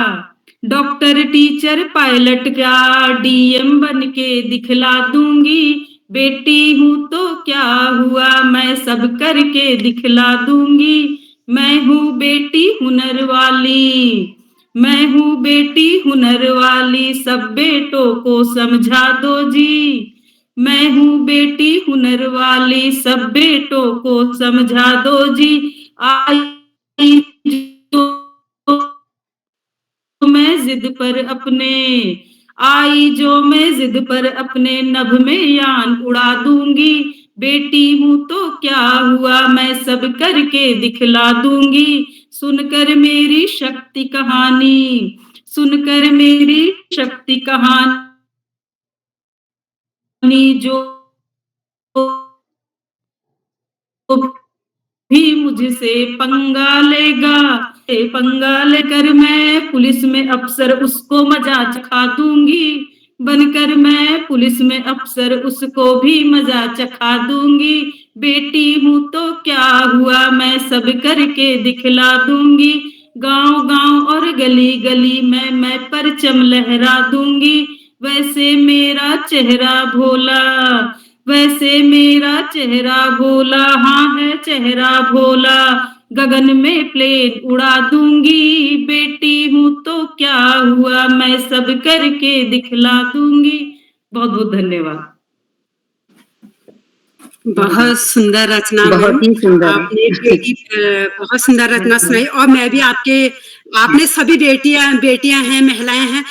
डॉक्टर टीचर पायलट क्या, डीएम बन के दिखला दूंगी। बेटी हूँ तो क्या हुआ, मैं सब करके दिखला दूंगी। मैं हूँ बेटी हुनर वाली, मैं हूँ बेटी हुनर वाली, सब बेटों को समझा दो जी। मैं हूँ बेटी हुनर वाली, सब बेटों को समझा दो जी। आई जो मैं जिद पर अपने, आई जो मैं जिद पर अपने, नभ में यान उड़ा दूंगी। बेटी हूं तो क्या हुआ, मैं सब करके दिखला दूंगी। सुनकर मेरी शक्ति कहानी, सुनकर मेरी शक्ति कहानी जो भी मुझसे पंगा लेगा, पंगा लेकर मैं पुलिस में अफसर उसको मजा चखा दूंगी। बनकर मैं पुलिस में अफसर उसको भी मजा चखा दूंगी। बेटी हूं तो क्या हुआ, मैं सब करके दिखला दूंगी। गांव गांव और गली गली में मैं परचम लहरा दूंगी। वैसे मेरा चेहरा भोला, वैसे मेरा चेहरा भोला, हाँ है चेहरा भोला। गगन में प्लेन उड़ा दूंगी। बेटी हूं तो क्या हुआ, मैं सब करके दिखला दूंगी। बहुत बहुत धन्यवाद। बहुत सुंदर रचना बहुत मैम, ही सुंदर। आपने बेटी बहुत सुंदर रचना सुनाई। और मैं भी आपने सभी बेटियां हैं, महिलाएं हैं,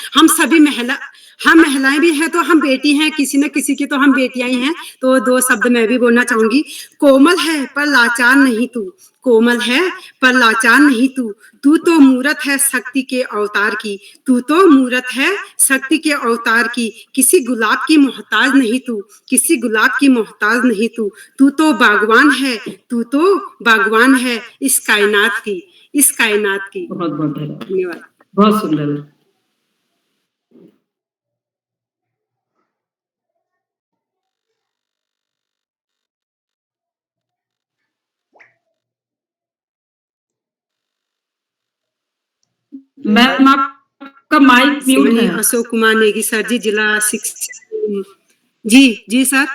हम महिलाएं भी हैं तो हम बेटी हैं, किसी न किसी की तो हम बेटियां ही हैं। तो 2 शब्द मैं भी बोलना चाहूंगी। कोमल है पर लाचार नहीं तू, कोमल है पर लाचार नहीं तू, तू तो मूरत है शक्ति के अवतार की, तू तो मूरत है शक्ति के अवतार की। किसी गुलाब की मोहताज नहीं तू, किसी गुलाब की मोहताज नहीं तू, तू तो बागवान है, तू तो बागवान है इस कायनात की, इस कायनात की। बहुत बहुत धन्यवाद। बहुत सुंदर। मैम आपका माइक म्यूट है। अशोक कुमार नेगी सर जी, जिला शिक्षा। जी सर।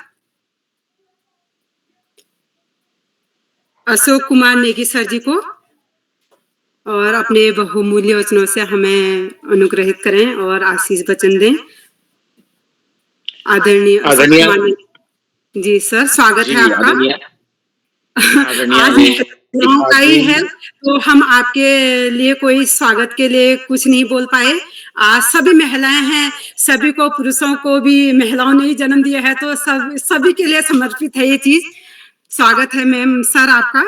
अशोक कुमार नेगी सर जी को और अपने बहुमूल्य वचनों से हमें अनुग्रहित करें और आशीष वचन दें। आदरणीय अशोक कुमार नेगी जी सर, स्वागत है आपका। आज आई है तो हम आपके लिए कोई स्वागत के लिए कुछ नहीं बोल पाए। आज सभी महिलाएं हैं, सभी को, पुरुषों को भी महिलाओं ने ही जन्म दिया है, तो सभी के लिए समर्पित है ये चीज। स्वागत है मैम सर आपका।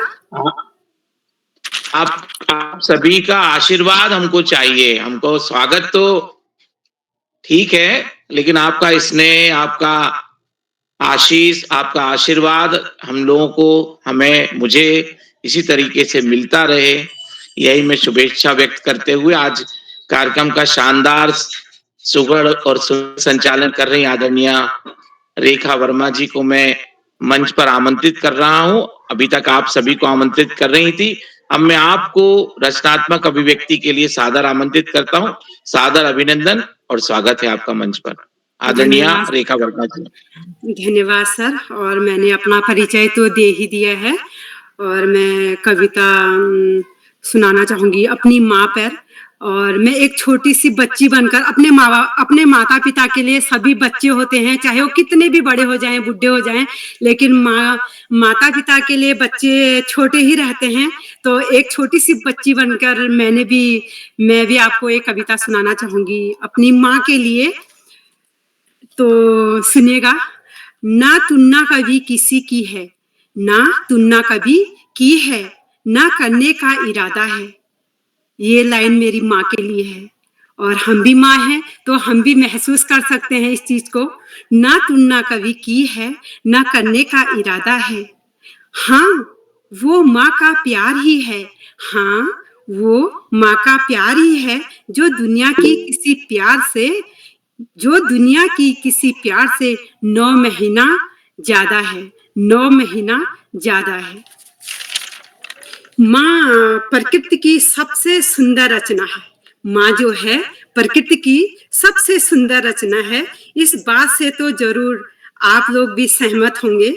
आप सभी का आशीर्वाद हमको चाहिए। हमको स्वागत तो ठीक है, लेकिन आपका स्नेह, आपका आशीष, आपका आशीर्वाद हम लोगों को, मुझे इसी तरीके से मिलता रहे, यही मैं शुभेच्छा व्यक्त करते हुए आज कार्यक्रम का शानदार सुगढ़ और संचालन कर रही आदरणीय रेखा वर्मा जी को मैं मंच पर आमंत्रित कर रहा हूं। अभी तक आप सभी को आमंत्रित कर रही थी, अब मैं आपको रचनात्मक अभिव्यक्ति के लिए सादर आमंत्रित करता हूं। सादर अभिनंदन और स्वागत है आपका मंच पर, आदरणीय रेखा वर्मा जी। धन्यवाद सर। और मैंने अपना परिचय तो दे ही दिया है और मैं कविता सुनाना चाहूंगी अपनी माँ पर। और मैं एक छोटी सी बच्ची बनकर अपने माता पिता के लिए, सभी बच्चे होते हैं चाहे वो कितने भी बड़े हो जाएं, बुढ़े हो जाएं, लेकिन माता पिता के लिए बच्चे छोटे ही रहते हैं। तो एक छोटी सी बच्ची बनकर मैं भी आपको एक कविता सुनाना चाहूंगी अपनी माँ के लिए। तो सुनिएगा। ना तुलना कभी किसी की है, ना तुलना कभी की है, ना करने का इरादा है। ये लाइन मेरी माँ के लिए है और हम भी माँ हैं तो हम भी महसूस कर सकते हैं इस चीज को। ना तुलना कभी की है, ना करने का इरादा है। हाँ, वो माँ का प्यार ही है, हाँ वो माँ का प्यार ही है जो दुनिया की किसी प्यार से 9 महीना ज्यादा है, 9 महीना ज्यादा है। माँ प्रकृति की सबसे सुंदर रचना है। माँ जो है प्रकृति की सबसे सुंदर रचना है। इस बात से तो जरूर आप लोग भी सहमत होंगे।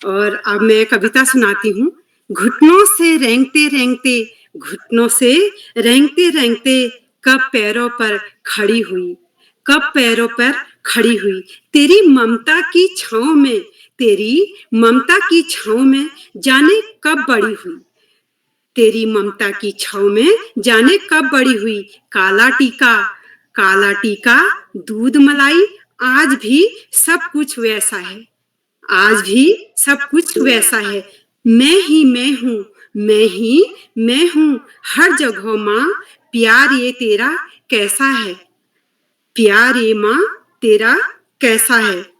और अब मैं कविता सुनाती हूँ। घुटनों से रेंगते रेंगते, घुटनों से रेंगते रेंगते कब पैरों पर खड़ी हुई, कब पैरों पर खड़ी हुई। तेरी ममता की छांव में, तेरी ममता की छांव में जाने कब बड़ी हुई। तेरी ममता की छाव में जाने कब बड़ी हुई। काला टीका दूध मलाई, आज भी सब कुछ वैसा है, आज भी सब कुछ वैसा है। मैं ही मैं हूँ, मैं हूँ हर जगह माँ, प्यार ये तेरा कैसा है, प्यार ये माँ तेरा कैसा है।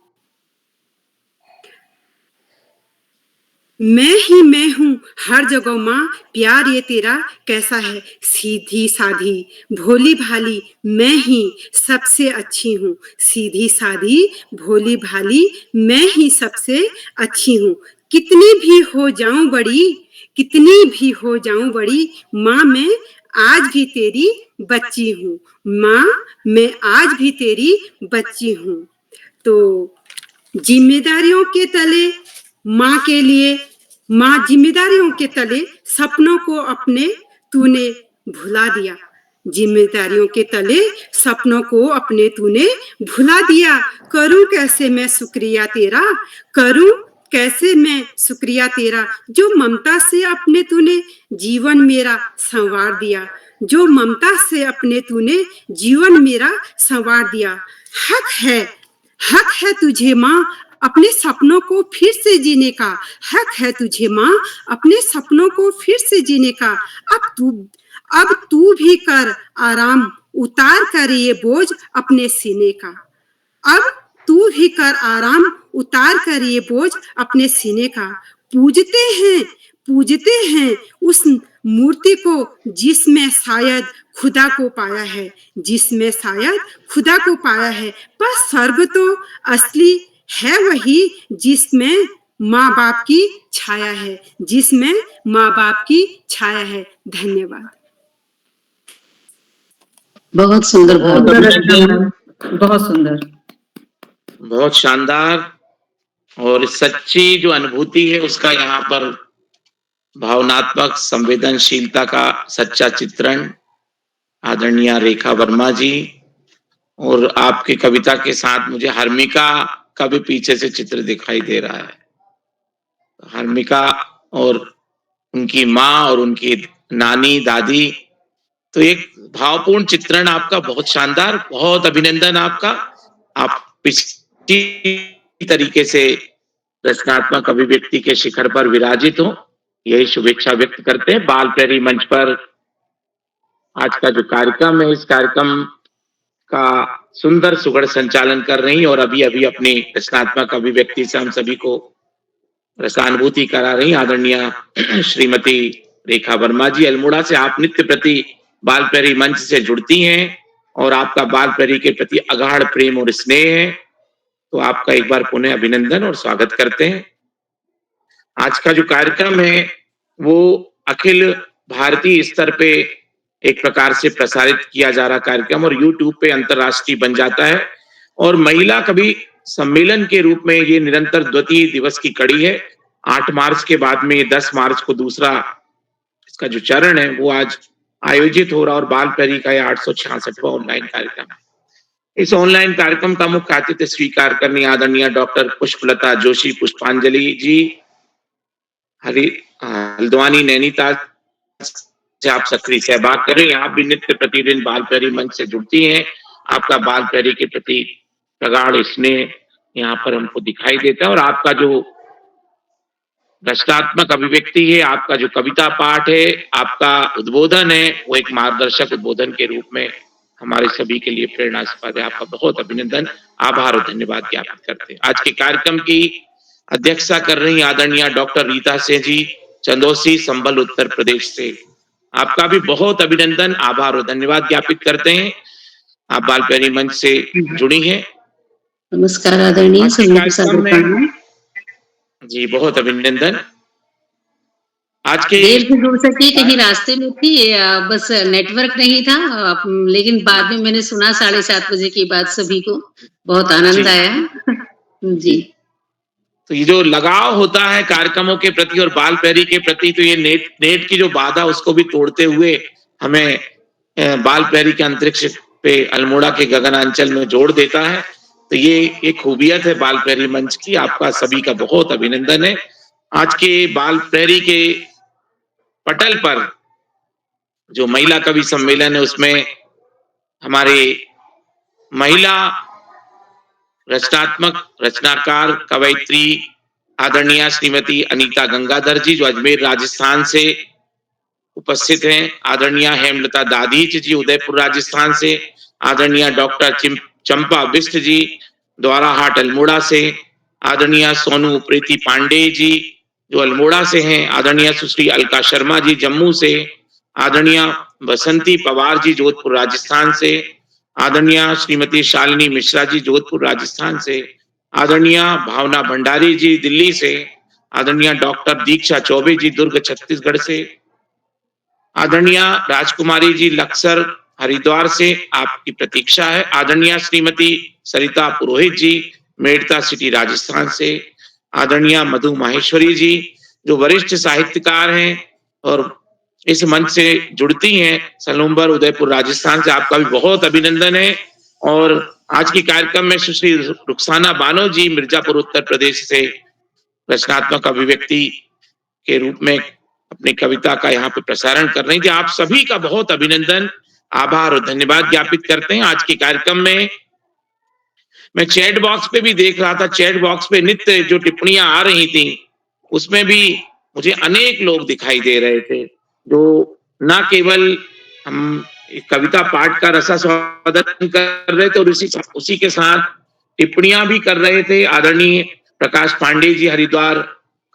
मैं हूँ हर जगह माँ, प्यार ये तेरा कैसा है। सीधी साधी भोली भाली मैं ही सबसे अच्छी हूँ, सीधी साधी भोली भाली मैं ही सबसे अच्छी हूँ। कितनी भी हो जाऊं बड़ी माँ, मैं आज भी तेरी बच्ची हूँ, माँ मैं आज भी तेरी बच्ची हूँ। तो जिम्मेदारियों के तले माँ के लिए, माँ जिम्मेदारियों के तले सपनों को अपने तूने भुला दिया, जिम्मेदारियों के तले सपनों को अपने तूने भुला दिया। करूं कैसे मैं शुक्रिया तेरा, करूं कैसे मैं शुक्रिया तेरा, जो ममता से अपने तूने जीवन मेरा संवार दिया, जो ममता से अपने तूने जीवन मेरा संवार दिया। हक है तुझे माँ अपने सपनों को फिर से जीने का, हक है तुझे माँ अपने सपनों को फिर से जीने का। अब तू भी कर आराम, उतार कर ये बोझ अपने सीने का, अब तू भी कर आराम, उतार कर ये बोझ अपने सीने का। पूजते हैं उस मूर्ति को जिसमें शायद खुदा को पाया है, जिसमें शायद खुदा को पाया है। पर स्वर्ग तो असली है वही जिसमें माँ बाप की छाया है, जिसमें माँ बाप की छाया है। धन्यवाद। बहुत सुंदर बहुत सुंदर, बहुत शानदार। और सच्ची जो अनुभूति है उसका यहाँ पर भावनात्मक संवेदनशीलता का सच्चा चित्रण आदरणीय रेखा वर्मा जी। और आपकी कविता के साथ मुझे हर्मिका का भी पीछे से चित्र दिखाई दे रहा है। हर्मिका और उनकी माँ और उनकी नानी दादी, तो एक भावपूर्ण चित्रण आपका, बहुत शानदार, बहुत अभिनंदन आपका। आप इसी तरीके से रचनात्मक अभिव्यक्ति के शिखर पर विराजित हो, यही शुभेच्छा व्यक्त करते हैं। बाल प्रहरी मंच पर आज का जो कार्यक्रम है, इस कार्यक्रम का सुंदर सुगढ़ संचालन कर रही और अभी अभी अपनी रचनात्मक अभिव्यक्ति से हम सभी को रसानुभूति करा रही आदरणीय श्रीमती रेखा वर्मा जी अल्मोड़ा से। आप नित्य प्रति बाल प्रहरी मंच से जुड़ती हैं और आपका बाल प्रहरी के प्रति अगाढ़ प्रेम और स्नेह है, तो आपका एक बार पुनः अभिनंदन और स्वागत करते हैं। आज का जो कार्यक्रम है वो अखिल भारतीय स्तर पे एक प्रकार से प्रसारित किया जा रहा कार्यक्रम और YouTube पे अंतर्राष्ट्रीय बन जाता है। और महिला कवि सम्मेलन के रूप में ये निरंतर द्वितीय दिवस की कड़ी है। 8 मार्च के बाद में 10 मार्च को दूसरा इसका जो चरण है वो आज आयोजित हो रहा और बाल प्रहरी का 866वां ऑनलाइन कार्यक्रम है। इस ऑनलाइन कार्यक्रम का मुख्य आतिथ्य स्वीकार करने आदरणीय डॉक्टर पुष्पलता जोशी पुष्पांजलि जी हल्द्वानी नैनीताल से आप सक्रिय सहभाग करें। आप भी नित्य प्रतिदिन बाल प्रहरी मंच से जुड़ती हैं, आपका बाल प्रहरी के प्रति प्रगाढ़ स्नेह यहाँ पर हमको दिखाई देता है और आपका जो रचनात्मक अभिव्यक्ति है, आपका जो कविता पाठ है, आपका उद्बोधन है, वो एक मार्गदर्शक उद्बोधन के रूप में हमारे सभी के लिए प्रेरणास्पद है। आपका बहुत अभिनंदन, आभार और धन्यवाद ज्ञापित करते हैं। आज के कार्यक्रम की अध्यक्षता कर रही आदरणीय डॉक्टर रीता सिंह जी चंदौसी संभल उत्तर प्रदेश से, आपका भी बहुत अभिनंदन, आभार और धन्यवाद ज्ञापित करते हैं। आप बाल प्रहरी मंच से जुड़ी हैं। नमस्कार आदरणीय जी, बहुत अभिनंदन। आज के देर से जुड़ सकी, कहीं रास्ते में थी, बस नेटवर्क नहीं था, लेकिन बाद में मैंने सुना 7:30 बजे की बात, सभी को बहुत आनंद आया जी। तो ये जो लगाव होता है कार्यक्रमों के प्रति और बाल प्रहरी के प्रति, तो ये नेट की जो बाधा उसको भी तोड़ते हुए हमें बाल प्रहरी के अंतरिक्ष पे अल्मोड़ा के गगनांचल में जोड़ देता है। तो ये एक खूबियत है बाल प्रहरी मंच की। आपका सभी का बहुत अभिनंदन है। आज के बाल प्रहरी के पटल पर जो महिला कवि सम्मेलन है उसमें हमारे महिला रचनात्मक रचनाकार कवयित्री आदरणीय श्रीमती अनीता गंगाधर जी जो अजमेर राजस्थान से उपस्थित हैं, आदरणीय हेमलता दादीच जी उदयपुर राजस्थान से, आदरणीय डॉक्टर चंपा बिष्ट जी द्वाराहाट अल्मोड़ा से, आदरणीय सोनू उप्रेती पांडे जी जो अल्मोड़ा से हैं, आदरणीय सुश्री अलका शर्मा जी जम्मू से, आदरणीय बसंती पवार जी जोधपुर राजस्थान से, आदरणीय श्रीमती शालिनी मिश्रा जी जोधपुर राजस्थान से, आदरणीय भावना भंडारी जी दिल्ली से, आदरणीय डॉक्टर दीक्षा चौबे जी दुर्ग छत्तीसगढ़ से, आदरणीय राजकुमारी जी लक्सर हरिद्वार से आपकी प्रतीक्षा है, आदरणीय श्रीमती सरिता पुरोहित जी मेड़ता सिटी राजस्थान से, आदरणीय मधु माहेश्वरी जी जो वरिष्ठ साहित्यकार हैं और इस मंच से जुड़ती हैं सलूम्बर उदयपुर राजस्थान से, आपका भी बहुत अभिनंदन है। और आज के कार्यक्रम में सुश्री रुखसाना बानो जी मिर्जापुर उत्तर प्रदेश से रचनात्मक अभिव्यक्ति के रूप में अपनी कविता का यहाँ पे प्रसारण कर रही थी। आप सभी का बहुत अभिनंदन, आभार और धन्यवाद ज्ञापित करते हैं। आज के कार्यक्रम में मैं चैट बॉक्स पे भी देख रहा था, चैट बॉक्स पे नित्य जो टिप्पणियां आ रही थी उसमें भी मुझे अनेक लोग दिखाई दे रहे थे जो न केवल हम कविता पाठ का रसास्वादन कर रहे थे और उसी के साथ टिप्पणियां भी कर रहे थे। आदरणीय प्रकाश पांडे जी हरिद्वार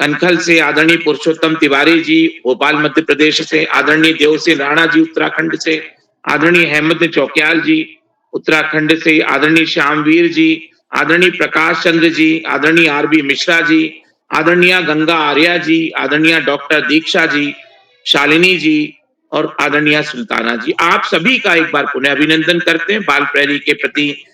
कनखल से, आदरणीय पुरुषोत्तम तिवारी जी भोपाल मध्य प्रदेश से, आदरणीय देवसेन राणा जी उत्तराखंड से, आदरणीय हेमंत चौकियाल जी उत्तराखंड से, आदरणीय श्यामवीर जी, आदरणीय प्रकाश चंद्र जी, आदरणीय आरबी मिश्रा जी, आदरणीय गंगा आर्या जी, आदरणीय डॉक्टर दीक्षा जी, शालिनी जी और आदरणीय सुल्ताना जी, आप सभी का एक बार पुनः अभिनंदन करते हैं। बाल प्रहरी के प्रति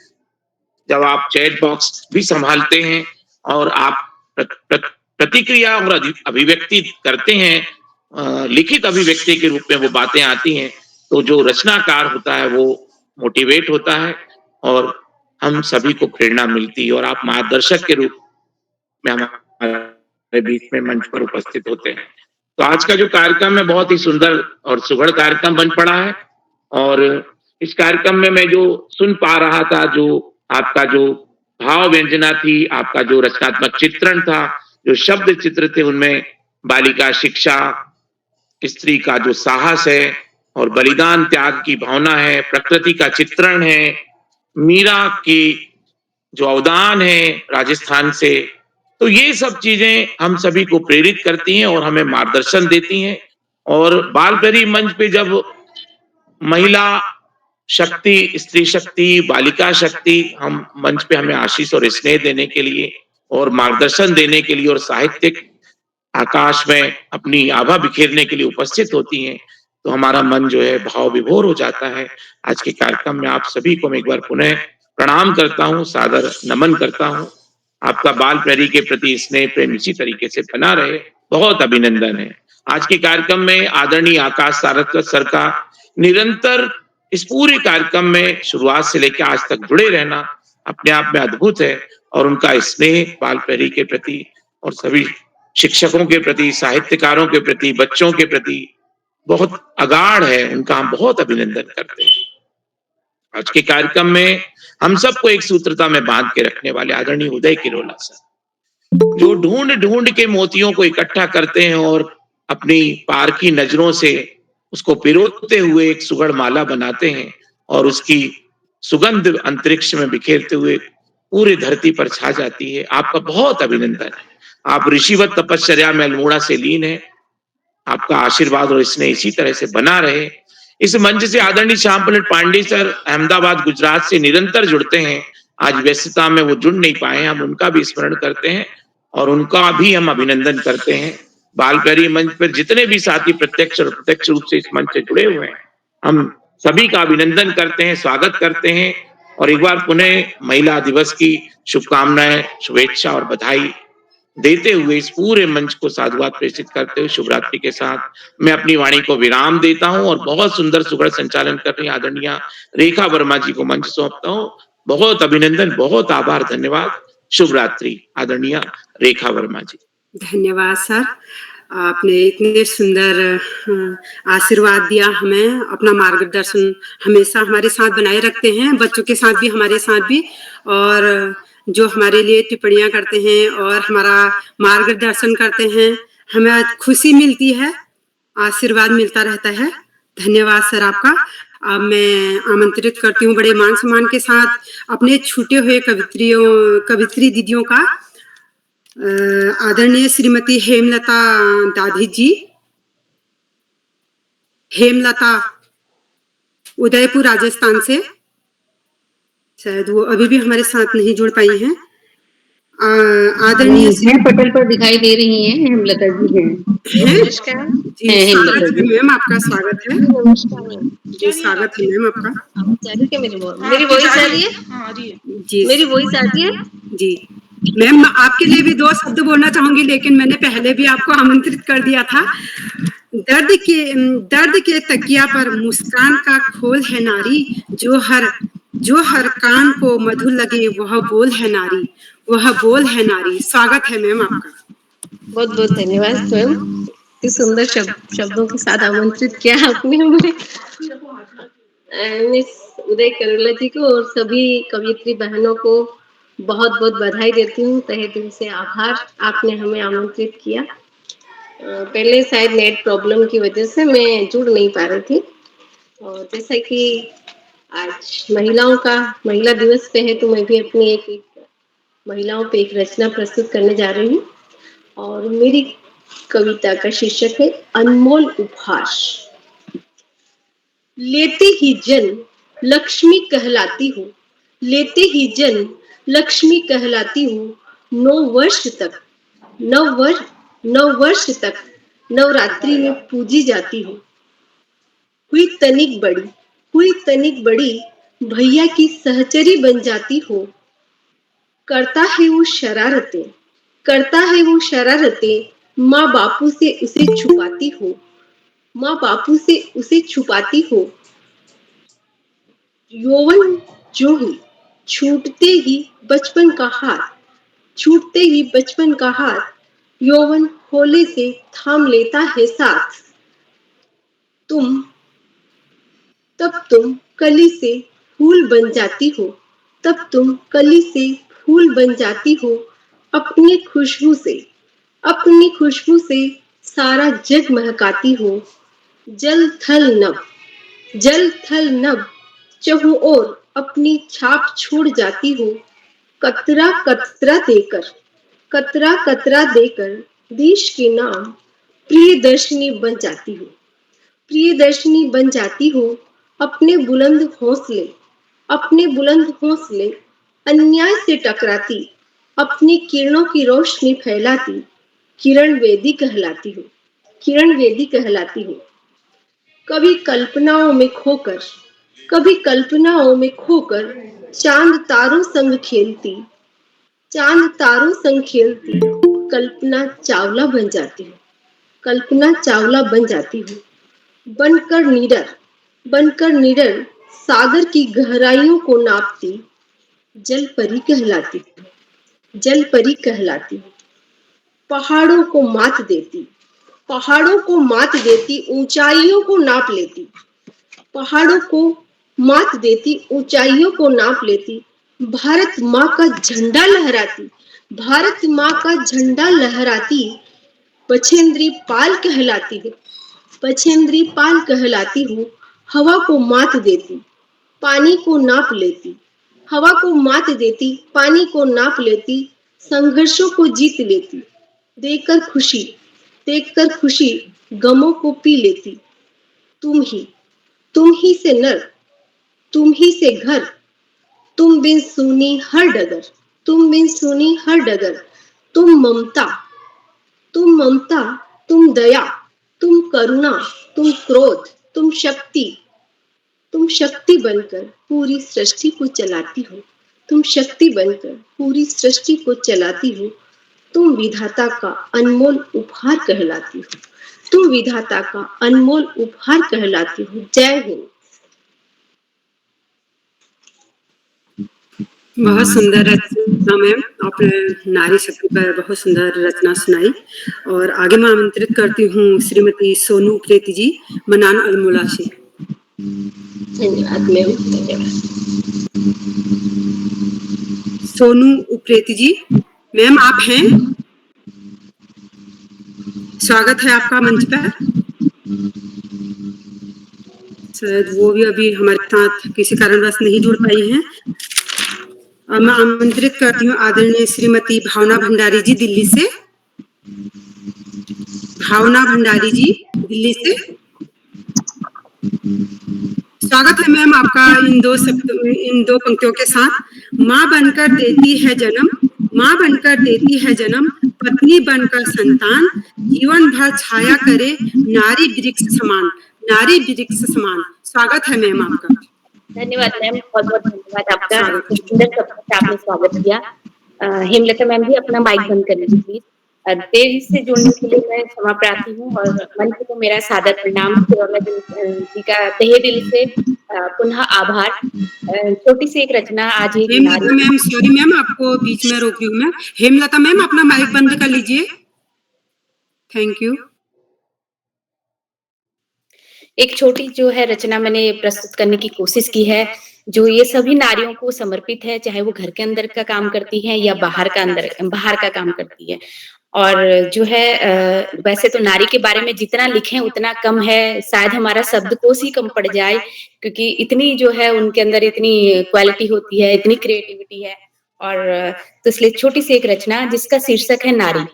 जब आप चैट बॉक्स भी संभालते हैं और आप प्रतिक्रिया और अभिव्यक्ति करते हैं, लिखित अभिव्यक्ति के रूप में वो बातें आती हैं, तो जो रचनाकार होता है वो मोटिवेट होता है और हम सभी को प्रेरणा मिलती है और आप मार्गदर्शक के रूप में हमारे बीच में मंच पर उपस्थित होते हैं। तो आज का जो कार्यक्रम है बहुत ही सुंदर और सुघड़ कार्यक्रम बन पड़ा है और इस कार्यक्रम में मैं जो सुन पा रहा था, जो आपका जो भाव व्यंजना थी, आपका जो रचनात्मक चित्रण था, जो शब्द चित्र थे, उनमें बालिका शिक्षा, स्त्री का जो साहस है और बलिदान त्याग की भावना है, प्रकृति का चित्रण है, मीरा की जो अवदान है राजस्थान से, तो ये सब चीजें हम सभी को प्रेरित करती हैं और हमें मार्गदर्शन देती हैं। और बाल प्रहरी मंच पे जब महिला शक्ति, स्त्री शक्ति, बालिका शक्ति, हम मंच पे हमें आशीष और स्नेह देने के लिए और मार्गदर्शन देने के लिए और साहित्यिक आकाश में अपनी आभा बिखेरने के लिए उपस्थित होती हैं, तो हमारा मन जो है भाव विभोर हो जाता है। आज के कार्यक्रम में आप सभी को मैं एक बार पुनः प्रणाम करता हूँ, सादर नमन करता हूँ। आपका बाल प्रहरी के प्रति स्नेह प्रेम इसी तरीके से बना रहे, बहुत अभिनंदन है। आज के कार्यक्रम में आदरणीय आकाश सारस्वत सर का निरंतर इस पूरे कार्यक्रम में शुरुआत से लेकर आज तक जुड़े रहना अपने आप में अद्भुत है और उनका स्नेह बाल प्रहरी के प्रति और सभी शिक्षकों के प्रति, साहित्यकारों के प्रति, बच्चों के प्रति बहुत अगाढ़ है, उनका हम बहुत अभिनंदन करते हैं। आज के कार्यक्रम में हम सबको एक सूत्रता में बांध के रखने वाले आदरणीय उदय किरोला सर, जो ढूंढ ढूंढ के मोतियों को इकट्ठा करते हैं और अपनी पारखी नजरों से उसको पिरोते हुए एक सुगढ़ माला बनाते हैं और उसकी सुगंध अंतरिक्ष में बिखेरते हुए पूरी धरती पर छा जाती है। आपका बहुत अभिनंदन है। आप ऋषिवत तपश्चर्या में अल्मोड़ा से लीन है। आपका आशीर्वाद और स्नेह इसी तरह से बना रहे। इस मंच से आदरणीय श्याम पलट पांडे सर अहमदाबाद गुजरात से निरंतर जुड़ते हैं। आज व्यस्तता में वो जुड़ नहीं पाए, हम उनका भी स्मरण करते हैं और उनका भी हम अभिनंदन करते हैं। बाल प्रहरी मंच पर जितने भी साथी प्रत्यक्ष और अप्रत्यक्ष रूप से इस मंच से जुड़े हुए हैं, हम सभी का अभिनंदन करते हैं, स्वागत करते हैं और एक बार पुनः महिला दिवस की शुभकामनाएं, शुभेच्छा और बधाई देते हुए इस पूरे मंच को साधुवाद प्रेषित करते हुए शुभ रात्रि के साथ मैं अपनी वाणी को विराम देता हूं और बहुत सुंदर सुगढ़ संचालन कर रही आदरणीय रेखा वर्मा जी को मंच सौंपता हूं। बहुत अभिनंदन, बहुत आभार, धन्यवाद। शुभ रात्रि आदरणीय रेखा वर्मा जी। धन्यवाद सर। आपने इतने सुंदर आशीर्वाद दिया हमें, अपना मार्गदर्शन हमेशा हमारे साथ बनाए रखते हैं, बच्चों के साथ भी, हमारे साथ भी, और जो हमारे लिए टिप्पणियां करते हैं और हमारा मार्गदर्शन करते हैं, हमें खुशी मिलती है, आशीर्वाद मिलता रहता है। धन्यवाद सर आपका। अब मैं आमंत्रित करती हूँ बड़े मान सम्मान के साथ अपने छूटे हुए कवित्री दीदियों का, आदरणीय श्रीमती हेमलता दाधी जी, हेमलता उदयपुर राजस्थान से, शायद वो अभी भी हमारे साथ नहीं जुड़ पाई हैं। आदरणीय पटल पर दिखाई दे रही हैं, हेमलता जी हैं। नमस्कार जी, स्वागत है मैम, आपका स्वागत है। जी, स्वागत है मैम आपका। मेरी वॉइस आ रही है? जी, मेरी वॉइस आ रही है? जी मैम, आपके लिए भी 2 शब्द बोलना चाहूंगी, लेकिन मैंने पहले भी आपको आमंत्रित कर दिया था। दर्द के तकिया पर मुस्कान का खोल है नारी, जो हर कान को मधुर लगे वह बोल है नारी, वह बोल है नारी। स्वागत है मैम आपका। बहुत बहुत धन्यवाद मैम, इतने सुंदर शब्दों के साथ आमंत्रित किया आपने मुझे। मिस उदय करोला जी को और सभी कवियत्री बहनों को बहुत बहुत बधाई देती हूँ, तहे दिल से आभार, आपने हमें आमंत्रित किया। पहले शायद नेट प्रॉब्लम की वजह से मैं जुड़ नहीं पा रही थी, और जैसा कि आज महिला दिवस पे है, तो मैं भी अपनी एक महिलाओं पे एक रचना प्रस्तुत करने जा रही हूँ, और मेरी कविता का शीर्षक है अनमोल उपहास। लेते ही जन्म लक्ष्मी कहलाती हूँ, लेते ही जन्म लक्ष्मी कहलाती हूँ। 9 वर्ष तक नवरात्रि में पूजी जाती हूँ। हुई तनिक बड़ी भैया की सहचरी बन जाती हो। करता है वो शरारतें, माँ बापू से उसे छुपाती हो। यौवन जो ही छूटते ही बचपन का हाथ, यौवन होले से थाम लेता है साथ। तब तुम कली से फूल बन जाती हो, अपनी खुशबू से सारा जग महकाती हो। जल थल नभ चहुं ओर अपनी छाप छोड़ जाती हो। कतरा कतरा देकर देश के नाम प्रियदर्शनी बन जाती हो। अपने बुलंद हौसले अन्याय से टकराती, अपनी किरणों की रोशनी फैलाती, किरण वेदी कहलाती हूँ। कभी कल्पनाओं में खोकर चांद तारों संग खेलती, कल्पना चावला बन जाती हूँ। बनकर निडर सागर की गहराइयों को नापती, जल परी कहलाती हूँ। पहाड़ों को मात देती ऊंचाइयों को नाप लेती, भारत माँ का झंडा लहराती, बछेंद्री पाल कहलाती हूँ। हवा को मात देती पानी को नाप लेती, संघर्षों को जीत लेती, देखकर खुशी गमों को पी लेती। तुम ही से नर, तुम ही से घर, तुम बिन सुनी हर डगर। तुम ममता, तुम दया, तुम करुणा, तुम क्रोध, तुम शक्ति बनकर पूरी सृष्टि को चलाती हो। तुम विधाता का अनमोल उपहार कहलाती हो। जय हिंद। बहुत सुंदर रचना मैम, आपने नारी शक्ति पर बहुत सुंदर रचना सुनाई। और आगे मैं आमंत्रित करती हूँ श्रीमती सोनू उप्रेती जी, मनान अल्मोड़ा से। धन्यवाद मैम, धन्यवाद। सोनू उप्रेती जी, मैम आप हैं? स्वागत है आपका मंच पर। शायद वो भी अभी हमारे साथ किसी कारणवश नहीं जुड़ पाई हैं। अब मैं आमंत्रित करती हूँ आदरणीय श्रीमती भावना भंडारी जी, दिल्ली से। भावना भंडारी जी, दिल्ली से। स्वागत है मैम आपका इन दो पंक्तियों के साथ। माँ बनकर देती है जन्म, माँ बनकर देती है जन्म, पत्नी बनकर संतान, जीवन भर छाया करे नारी वृक्ष समान, नारी वृक्ष समान। स्वागत है मैम आपका। धन्यवाद मैम, बहुत बहुत धन्यवाद आपका, सुंदर शब्दों से आपने स्वागत किया। हेमलता मैम भी अपना माइक बंद कर लीजिए प्लीज। देर से जुड़ने के लिए मैं क्षमा प्रार्थी हूँ और मंच को मेरा सादर प्रणाम जी का तहे दिल से पुनः आभार। छोटी सी एक रचना आज एक हेमलता मैम, सॉरी मैम आपको बीच में रोक रही हूँ मैं। हेमलता मैम अपना माइक बंद कर लीजिए, थैंक यू। एक छोटी जो है रचना मैंने प्रस्तुत करने की कोशिश की है, जो ये सभी नारियों को समर्पित है, चाहे वो घर के अंदर का काम करती है या बाहर का काम करती है। और जो है वैसे तो नारी के बारे में जितना लिखें उतना कम है, शायद हमारा शब्दकोश ही कम पड़ जाए, क्योंकि इतनी जो है उनके अंदर इतनी क्वालिटी होती है, इतनी क्रिएटिविटी है। और तो इसलिए छोटी सी एक रचना जिसका शीर्षक है नारी।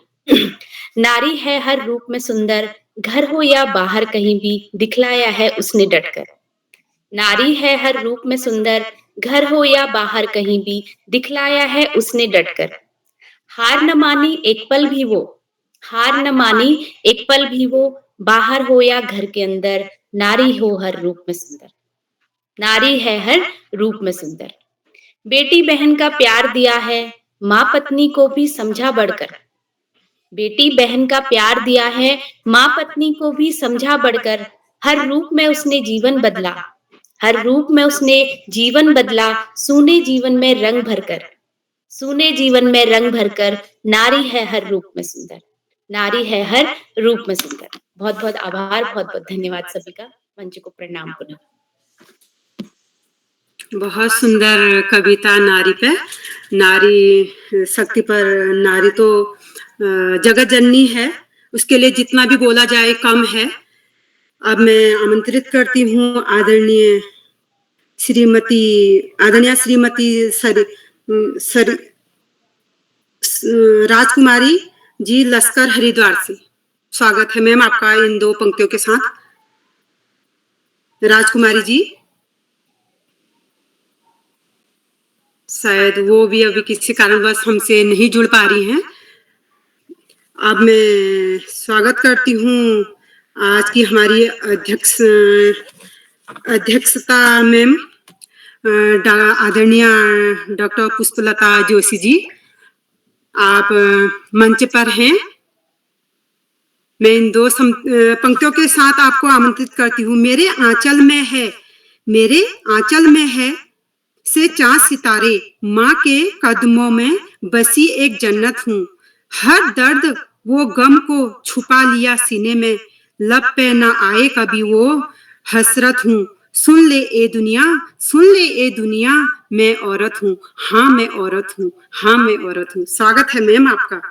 नारी है हर रूप में सुंदर, घर हो या बाहर कहीं भी दिखलाया है उसने डटकर। नारी है हर रूप में सुंदर, घर हो या बाहर कहीं भी दिखलाया है उसने डटकर। हार न मानी एक पल भी वो, हार न मानी एक पल भी वो, बाहर हो या घर के अंदर, नारी हो हर रूप में सुंदर। नारी है हर रूप में सुंदर। बेटी बहन का प्यार दिया है, माँ पत्नी को भी समझा बढ़कर। बेटी बहन का प्यार दिया है, माँ पत्नी को भी समझा बढ़कर। हर रूप में उसने जीवन बदला, हर रूप में उसने जीवन बदला, सूने जीवन में रंग भरकर, सूने जीवन में रंग भरकर। नारी है हर रूप में सुंदर, नारी है हर रूप में सुंदर। बहुत बहुत आभार, बहुत बहुत धन्यवाद सभी का। मंच को प्रणाम पुनः। बहुत सुंदर कविता नारी पे, नारी शक्ति पर। नारी तो जगत जननी है, उसके लिए जितना भी बोला जाए कम है। अब मैं आमंत्रित करती हूँ आदरणीय श्रीमती राजकुमारी जी, लश्कर हरिद्वार से। स्वागत है मैम आपका इन दो पंक्तियों के साथ। राजकुमारी जी, शायद वो भी अभी किसी कारणवश हमसे नहीं जुड़ पा रही हैं। अब मैं स्वागत करती हूँ आज की हमारी अध्यक्षता मैम आदरणीय डॉक्टर पुष्पलता जोशी जी, आप मंच पर हैं। मैं इन दो पंक्तियों के साथ आपको आमंत्रित करती हूँ। मेरे आंचल में है, मेरे आंचल में है से चांद सितारे, माँ के कदमों में बसी एक जन्नत हूँ। हर दर्द वो गम को छुपा लिया सीने में, लब पे ना आए कभी वो हसरत हूँ। सुन ले ए दुनिया, सुन ले ए दुनिया, मैं औरत हूँ, हाँ मैं औरत हूँ, हाँ मैं औरत हूँ। स्वागत है मैम आपका।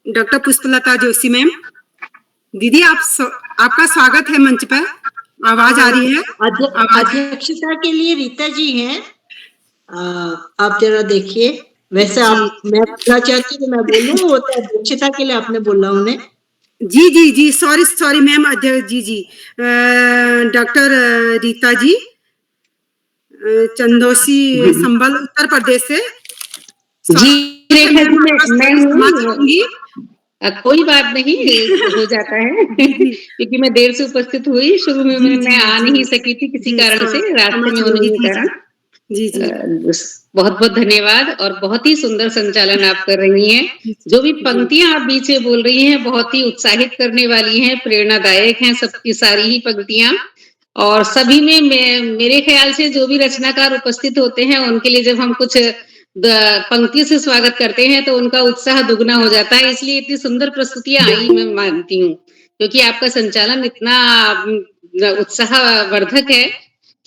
डॉक्टर पुष्पलता जोशी मैम, दीदी आपका स्वागत है मंच पर। आवाज आ रही है? अध्यक्षता के लिए रीता जी हैं। आप जरा देखिए। वैसे आप, मैं बोलना चाहती हूँ, मैं बोलूँ, वो तो अध्यक्षता के लिए आपने बोला उन्हें। जी जी जी, सॉरी मैम, अध्यक्ष जी डॉक्टर रीता जी चंदोसी, संबल, उत्तर प्रदेश से। जी रेखा जी, मैं कोई बात नहीं, हो जाता है क्योंकि मैं देर से उपस्थित हुई। शुरू में मैं आ नहीं सकी थी किसी कारण से, रास्ते में होने के कारण। जी जी, बहुत बहुत धन्यवाद। और बहुत ही सुंदर संचालन आप कर रही हैं। जो भी पंक्तियां आप बीच में बोल रही हैं बहुत ही उत्साहित करने वाली हैं, प्रेरणादायक हैं सबकी सारी ही पंक्तियां। और सभी में मेरे ख्याल से जो भी रचनाकार उपस्थित होते हैं उनके लिए जब हम कुछ पंक्तियों से स्वागत करते हैं तो उनका उत्साह दुगना हो जाता है, इसलिए इतनी सुंदर प्रस्तुतियां आई मैं मानती हूँ, क्योंकि आपका संचालन इतना उत्साहवर्धक है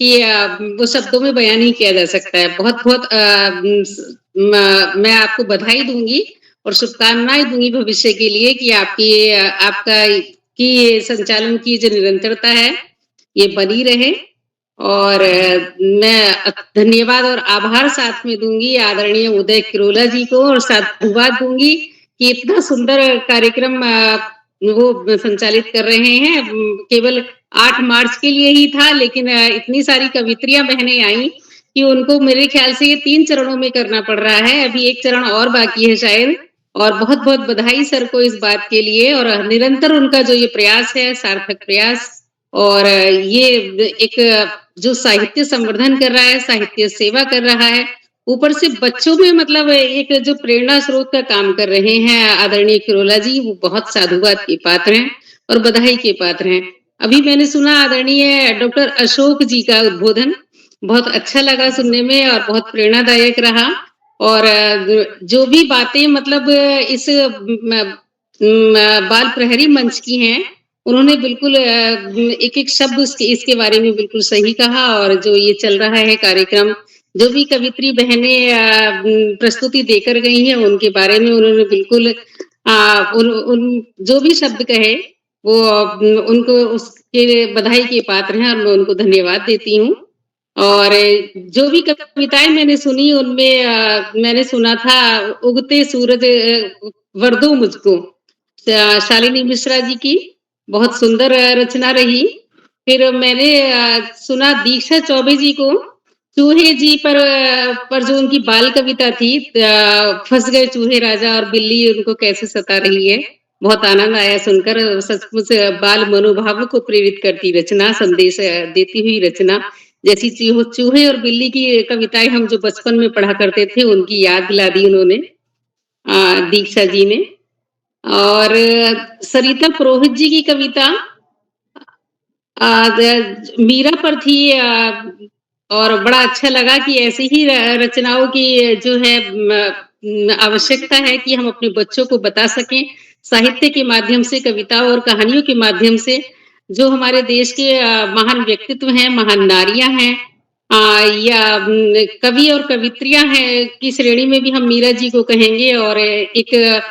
कि वो शब्दों में बयान नहीं किया जा सकता है। बहुत बहुत मैं आपको बधाई दूंगी और शुभकामनाएं दूंगी भविष्य के लिए कि आपका की संचालन की जो निरंतरता है ये बनी रहे। और मैं धन्यवाद और आभार साथ में दूंगी आदरणीय उदय किरोला जी को, और साधुवाद दूंगी कि इतना सुंदर कार्यक्रम वो संचालित कर रहे हैं। केवल 8 मार्च के लिए ही था, लेकिन इतनी सारी कवित्रियां बहनें आई कि उनको मेरे ख्याल से ये 3 चरणों में करना पड़ रहा है। अभी 1 चरण और बाकी है शायद। और बहुत बहुत बधाई सर को इस बात के लिए, और निरंतर उनका जो ये प्रयास है सार्थक प्रयास, और ये एक जो साहित्य संवर्धन कर रहा है, साहित्य सेवा कर रहा है, ऊपर से बच्चों में मतलब एक जो प्रेरणा स्रोत का काम कर रहे हैं आदरणीय किरोला जी, वो बहुत साधुवाद के पात्र हैं और बधाई के पात्र हैं। अभी मैंने सुना आदरणीय डॉक्टर अशोक जी का उद्बोधन, बहुत अच्छा लगा सुनने में और बहुत प्रेरणादायक रहा। और जो भी बातें मतलब इस बाल प्रहरी मंच की हैं, उन्होंने बिल्कुल एक एक शब्द इसके बारे में बिल्कुल सही कहा। और जो ये चल रहा है कार्यक्रम, जो भी कवित्री बहनें प्रस्तुति देकर गई हैं, उनके बारे में उन्होंने बिल्कुल उन जो भी शब्द कहे वो उनको उसके बधाई के पात्र हैं और मैं उनको धन्यवाद देती हूँ। और जो भी कविताएं मैंने सुनी उनमें मैंने सुना था उगते सूरज वर्दो मुझको, शालिनी मिश्रा जी की बहुत सुंदर रचना रही। फिर मैंने सुना दीक्षा चौबे जी को चूहे जी पर जो उनकी बाल कविता थी, फंस गए चूहे राजा और बिल्ली उनको कैसे सता रही है, बहुत आनंद आया सुनकर। सचमुच बाल मनोभाव को प्रेरित करती रचना, संदेश देती हुई रचना। जैसी चूहे और बिल्ली की कविताएं हम जो बचपन में पढ़ा करते थे, उनकी याद दिला दी उन्होंने दीक्षा जी ने। और सरिता पुरोहित जी की कविता मीरा पर थी, और बड़ा अच्छा लगा कि ऐसी ही रचनाओं की जो है आवश्यकता है कि हम अपने बच्चों को बता सकें साहित्य के माध्यम से, कविताओं और कहानियों के माध्यम से, जो हमारे देश के महान व्यक्तित्व हैं, महान नारियां हैं, या कवि और कवित्रियां हैं की श्रेणी में भी हम मीरा जी को कहेंगे। और एक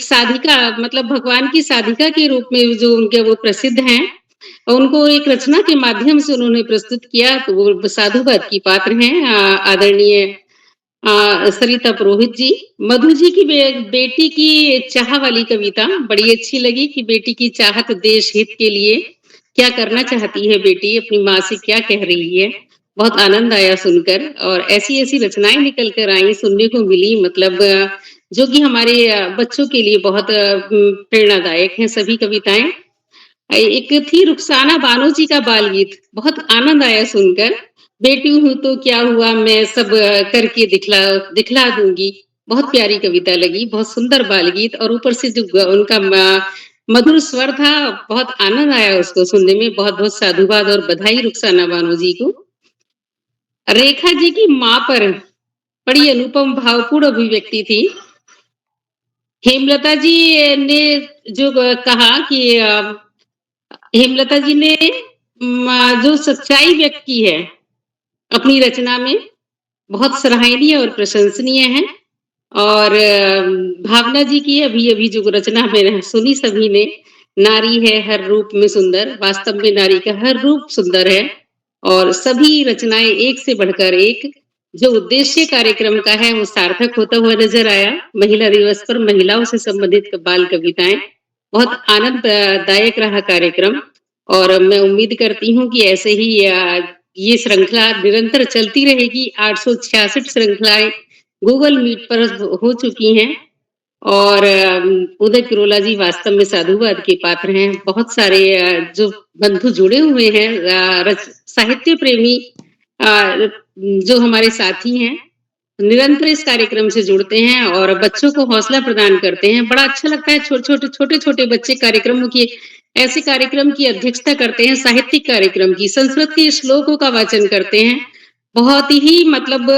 साधिका, मतलब भगवान की साधिका के रूप में जो उनके वो प्रसिद्ध हैं, उनको एक रचना के माध्यम से उन्होंने प्रस्तुत किया, तो वो साधुवाद की पात्र हैं आदरणीय सरिता पुरोहित जी। मधु जी की बेटी की चाह वाली कविता बड़ी अच्छी लगी कि बेटी की चाहत देश हित के लिए क्या करना चाहती है बेटी, अपनी माँ से क्या कह रही है, बहुत आनंद आया सुनकर। और ऐसी ऐसी रचनाएं निकल कर आई, सुनने को मिली, मतलब जो कि हमारे बच्चों के लिए बहुत प्रेरणादायक हैं सभी कविताएं। एक थी रुखसाना बानो जी का बाल गीत, बहुत आनंद आया सुनकर। बेटी हूं तो क्या हुआ, मैं सब करके दिखला दूंगी, बहुत प्यारी कविता लगी, बहुत सुंदर बाल गीत। और ऊपर से जो उनका मधुर स्वर था, बहुत आनंद आया उसको सुनने में। बहुत बहुत साधुवाद और बधाई रुखसाना बानो जी को। रेखा जी की माँ पर बड़ी अनुपम भावपूर्ण अभिव्यक्ति थी। हेमलता जी ने जो कहा कि हेमलता जी ने जो सच्चाई व्यक्त की है अपनी रचना में, बहुत सराहनीय और प्रशंसनीय है। और भावना जी की अभी अभी जो रचना मैंने सुनी सभी ने, नारी है हर रूप में सुंदर, वास्तव में नारी का हर रूप सुंदर है। और सभी रचनाएं एक से बढ़कर एक, जो उद्देश्य कार्यक्रम का है वो सार्थक होता हुआ नजर आया। महिला दिवस पर महिलाओं से संबंधित बाल कविताएं, बहुत आनंददायक रहा कार्यक्रम। और मैं उम्मीद करती हूँ कि ऐसे ही ये श्रृंखला निरंतर चलती रहेगी। 866 श्रृंखलाएं गूगल मीट पर हो चुकी हैं। और उदय किरोला जी वास्तव में साधुवाद के पात्र हैं। बहुत सारे जो बंधु जुड़े हुए हैं, साहित्य प्रेमी जो हमारे साथी हैं, निरंतर इस कार्यक्रम से जुड़ते हैं और बच्चों को हौसला प्रदान करते हैं। बड़ा अच्छा लगता है छोटे छोटे बच्चे कार्यक्रमों की ऐसे कार्यक्रम की अध्यक्षता करते हैं, साहित्यिक कार्यक्रम की, संस्कृत के श्लोकों का वाचन करते हैं। बहुत ही मतलब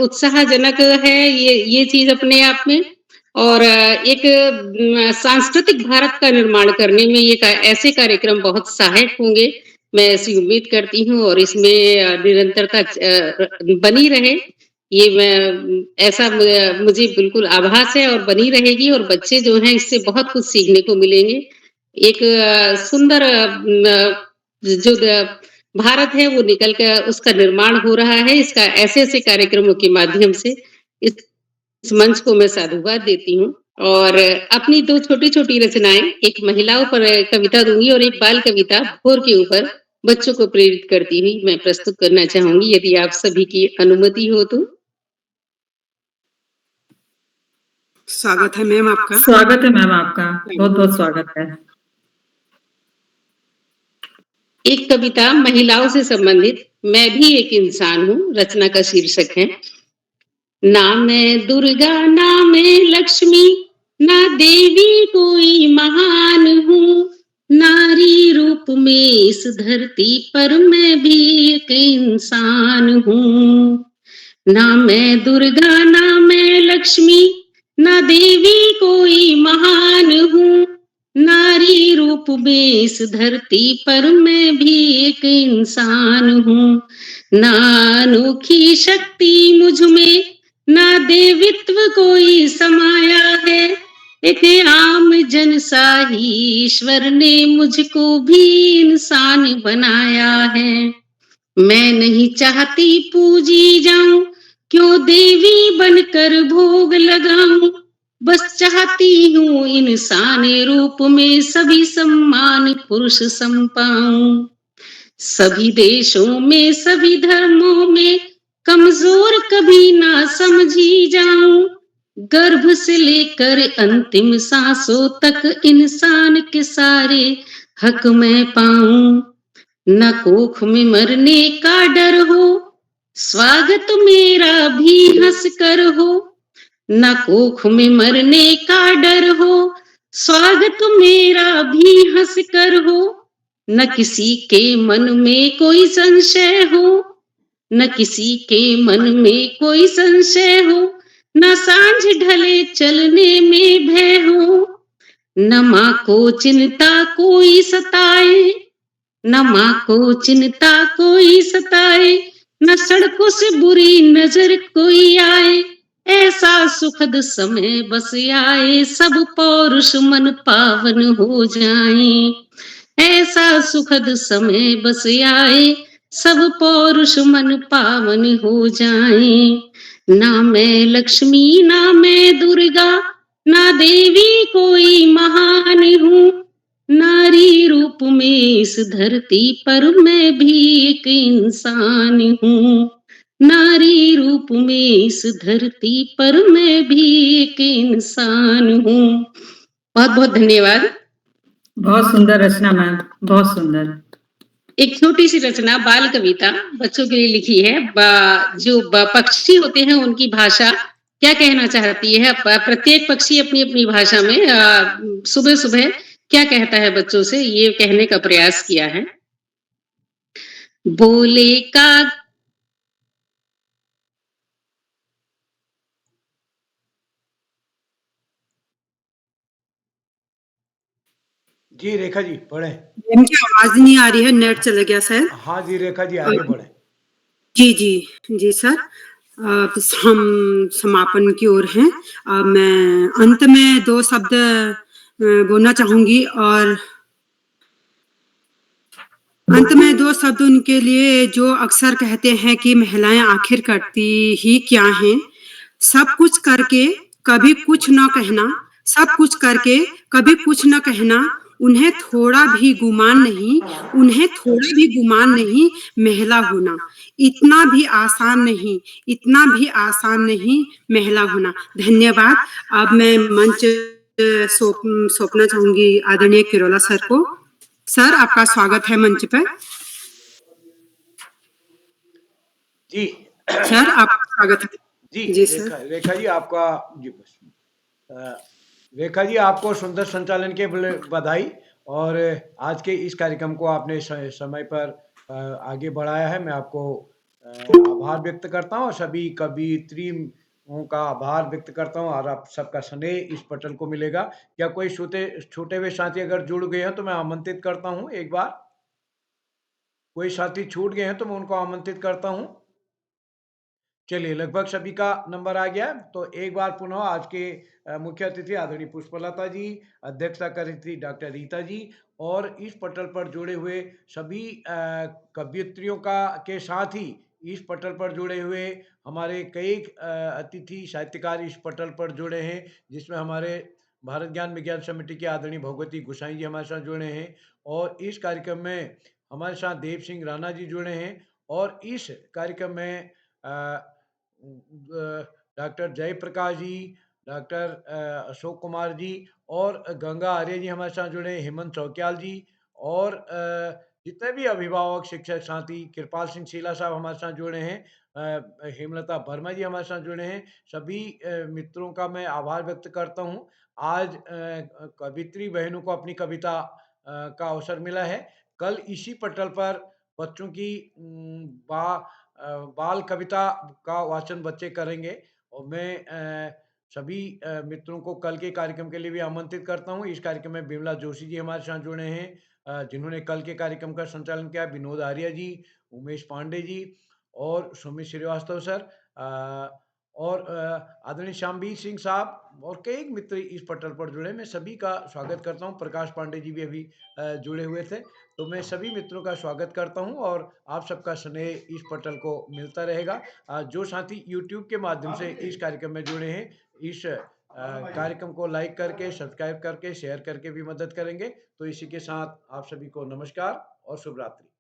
उत्साहजनक है ये चीज अपने आप में। और एक सांस्कृतिक भारत का निर्माण करने में ये ऐसे कार्यक्रम बहुत सहायक होंगे, मैं ऐसी उम्मीद करती हूँ। और इसमें निरंतरता बनी रहे, ये मैं ऐसा मुझे बिल्कुल आभास है, और बनी रहेगी। और बच्चे जो हैं इससे बहुत कुछ सीखने को मिलेंगे। एक सुंदर जो भारत है वो निकल कर उसका निर्माण हो रहा है, इसका ऐसे कार्यक्रमों के माध्यम से। इस मंच को मैं साधुवाद देती हूँ। और अपनी 2 छोटी-छोटी रचनाएं, एक महिलाओं पर कविता दूंगी और एक बाल कविता भोर के ऊपर बच्चों को प्रेरित करती हुई मैं प्रस्तुत करना चाहूंगी, यदि आप सभी की अनुमति हो तो। स्वागत है मैम आपका। स्वागत है मैम आपका, बहुत बहुत स्वागत है। एक कविता महिलाओं से संबंधित, मैं भी एक इंसान हूँ, रचना का शीर्षक है ना मैं दुर्गा ना मैं लक्ष्मी, ना देवी कोई महान हूँ, नारी रूप में इस धरती पर मैं भी एक इंसान हूँ। ना मैं दुर्गा ना मैं लक्ष्मी, ना देवी कोई महान हूँ, नारी रूप में इस धरती पर मैं भी एक इंसान हूँ। ना अनोखी शक्ति मुझ में, ना देवित्व कोई समाया है, एक आम जन सा ही ईश्वर ने मुझको भी इंसान बनाया है। मैं नहीं चाहती पूजी जाऊं, क्यों देवी बनकर भोग लगाऊं, बस चाहती हूँ इंसान रूप में सभी सम्मान पुरुष सम पाऊं। सभी देशों में सभी धर्मों में कमजोर कभी ना समझी जाऊं, गर्भ से लेकर अंतिम सांसों तक इंसान के सारे हक मैं पाऊं। न कोख में मरने का डर हो, स्वागत मेरा भी हंस कर हो, न कोख में मरने का डर हो, स्वागत मेरा भी हंस कर हो, न किसी के मन में कोई संशय हो, न किसी के मन में कोई संशय हो, न सांझ ढले चलने में भय हो, न माँ को चिंता कोई सताए, न माँ को चिंता कोई सताए, न सड़कों से बुरी नजर कोई आए, ऐसा सुखद समय बस आए, सब पौरुष मन पावन हो जाए। ऐसा सुखद समय बस आए, सब पौरुष मन पावन हो जाए। ना मैं लक्ष्मी ना मैं दुर्गा, ना देवी कोई महान हूँ, नारी रूप में इस धरती पर मैं भी एक इंसान हूँ, नारी रूप में इस धरती पर मैं भी एक इंसान हूँ। बहुत बहुत धन्यवाद। बहुत सुंदर रचना मैम, बहुत सुंदर। एक छोटी सी रचना बाल कविता बच्चों के लिए लिखी है। जो पक्षी होते हैं उनकी भाषा क्या कहना चाहती है, प्रत्येक पक्षी अपनी अपनी भाषा में सुबह सुबह क्या कहता है बच्चों से, ये कहने का प्रयास किया है। बोले का जी रेखा जी पढ़े। इनकी आवाज नहीं आ रही है, नेट चला गया सर। हाँ जी रेखा जी आगे बढ़े। जी जी जी सर, हम समापन की ओर हैं। मैं अंत में 2 शब्द बोलना चाहूंगी, और अंत में 2 शब्द उनके लिए जो अक्सर कहते हैं कि महिलाएं आखिर करती ही क्या हैं। सब कुछ करके कभी कुछ न कहना, सब कुछ करके कभी कुछ न कहना, उन्हें थोड़ा भी गुमान नहीं, उन्हें थोड़ा भी गुमान नहीं महिला होना। इतना भी आसान नहीं, इतना भी आसान नहीं महिला होना। धन्यवाद। अब मैं मंच सौंपना चाहूंगी आदरणीय किरोला सर को। सर आपका स्वागत है मंच पर। जी सर आपका स्वागत है। जी सर। रेखा जी आपका जी बस रेखा जी आपको सुंदर संचालन के बधाई और आज के इस कार्यक्रम को आपने समय पर आगे बढ़ाया है। मैं आपको आभार व्यक्त करता हूँ और सभी कवियत्रियों का आभार व्यक्त करता हूँ और आप सबका स्नेह इस पटल को मिलेगा। क्या कोई छूटे हुए साथी अगर जुड़ गए हैं तो मैं आमंत्रित करता हूँ एक बार। कोई साथी छूट गए हैं तो मैं उनको आमंत्रित करता हूँ। चलिए, लगभग सभी का नंबर आ गया। तो एक बार पुनः आज के मुख्य अतिथि आदरणीय पुष्पलता जी, अध्यक्षता कर रही थी डॉक्टर रीता जी और इस पटल पर जुड़े हुए सभी कवियत्रियों के साथ ही इस पटल पर जुड़े हुए हमारे कई अतिथि साहित्यकार इस पटल पर जुड़े हैं, जिसमें हमारे भारत ज्ञान विज्ञान समिति के आदरणीय भगवती गोसाई जी हमारे साथ जुड़े हैं और इस कार्यक्रम में हमारे साथ देव सिंह राणा जी जुड़े हैं और इस कार्यक्रम में डॉक्टर जयप्रकाश जी, डॉक्टर अशोक कुमार जी और गंगा आर्य जी हमारे साथ जुड़े हैं, हेमंत चौकियाल जी और जितने भी अभिभावक, शिक्षक साथी, कृपाल सिंह शीला साहब हमारे साथ जुड़े हैं, हेमलता वर्मा जी हमारे साथ जुड़े हैं, सभी मित्रों का मैं आभार व्यक्त करता हूँ। आज कवियत्री बहनों को अपनी कविता का अवसर मिला है। कल इसी पटल पर बच्चों की बाल कविता का वाचन बच्चे करेंगे और मैं सभी मित्रों को कल के कार्यक्रम के लिए भी आमंत्रित करता हूँ। इस कार्यक्रम में बिमला जोशी जी हमारे साथ जुड़े हैं, जिन्होंने कल के कार्यक्रम का संचालन किया, विनोद आर्य जी, उमेश पांडे जी और सुमित श्रीवास्तव सर और आदरणीय श्यामवीर सिंह साहब और कई मित्र इस पटल पर जुड़े। मैं सभी का स्वागत करता हूँ। प्रकाश पांडे जी भी अभी जुड़े हुए थे। तो मैं सभी मित्रों का स्वागत करता हूँ और आप सबका स्नेह इस पटल को मिलता रहेगा। जो साथी यूट्यूब के माध्यम से इस कार्यक्रम में जुड़े हैं, इस कार्यक्रम को लाइक करके, सब्सक्राइब करके, शेयर करके भी मदद करेंगे। तो इसी के साथ आप सभी को नमस्कार और शुभ रात्रि।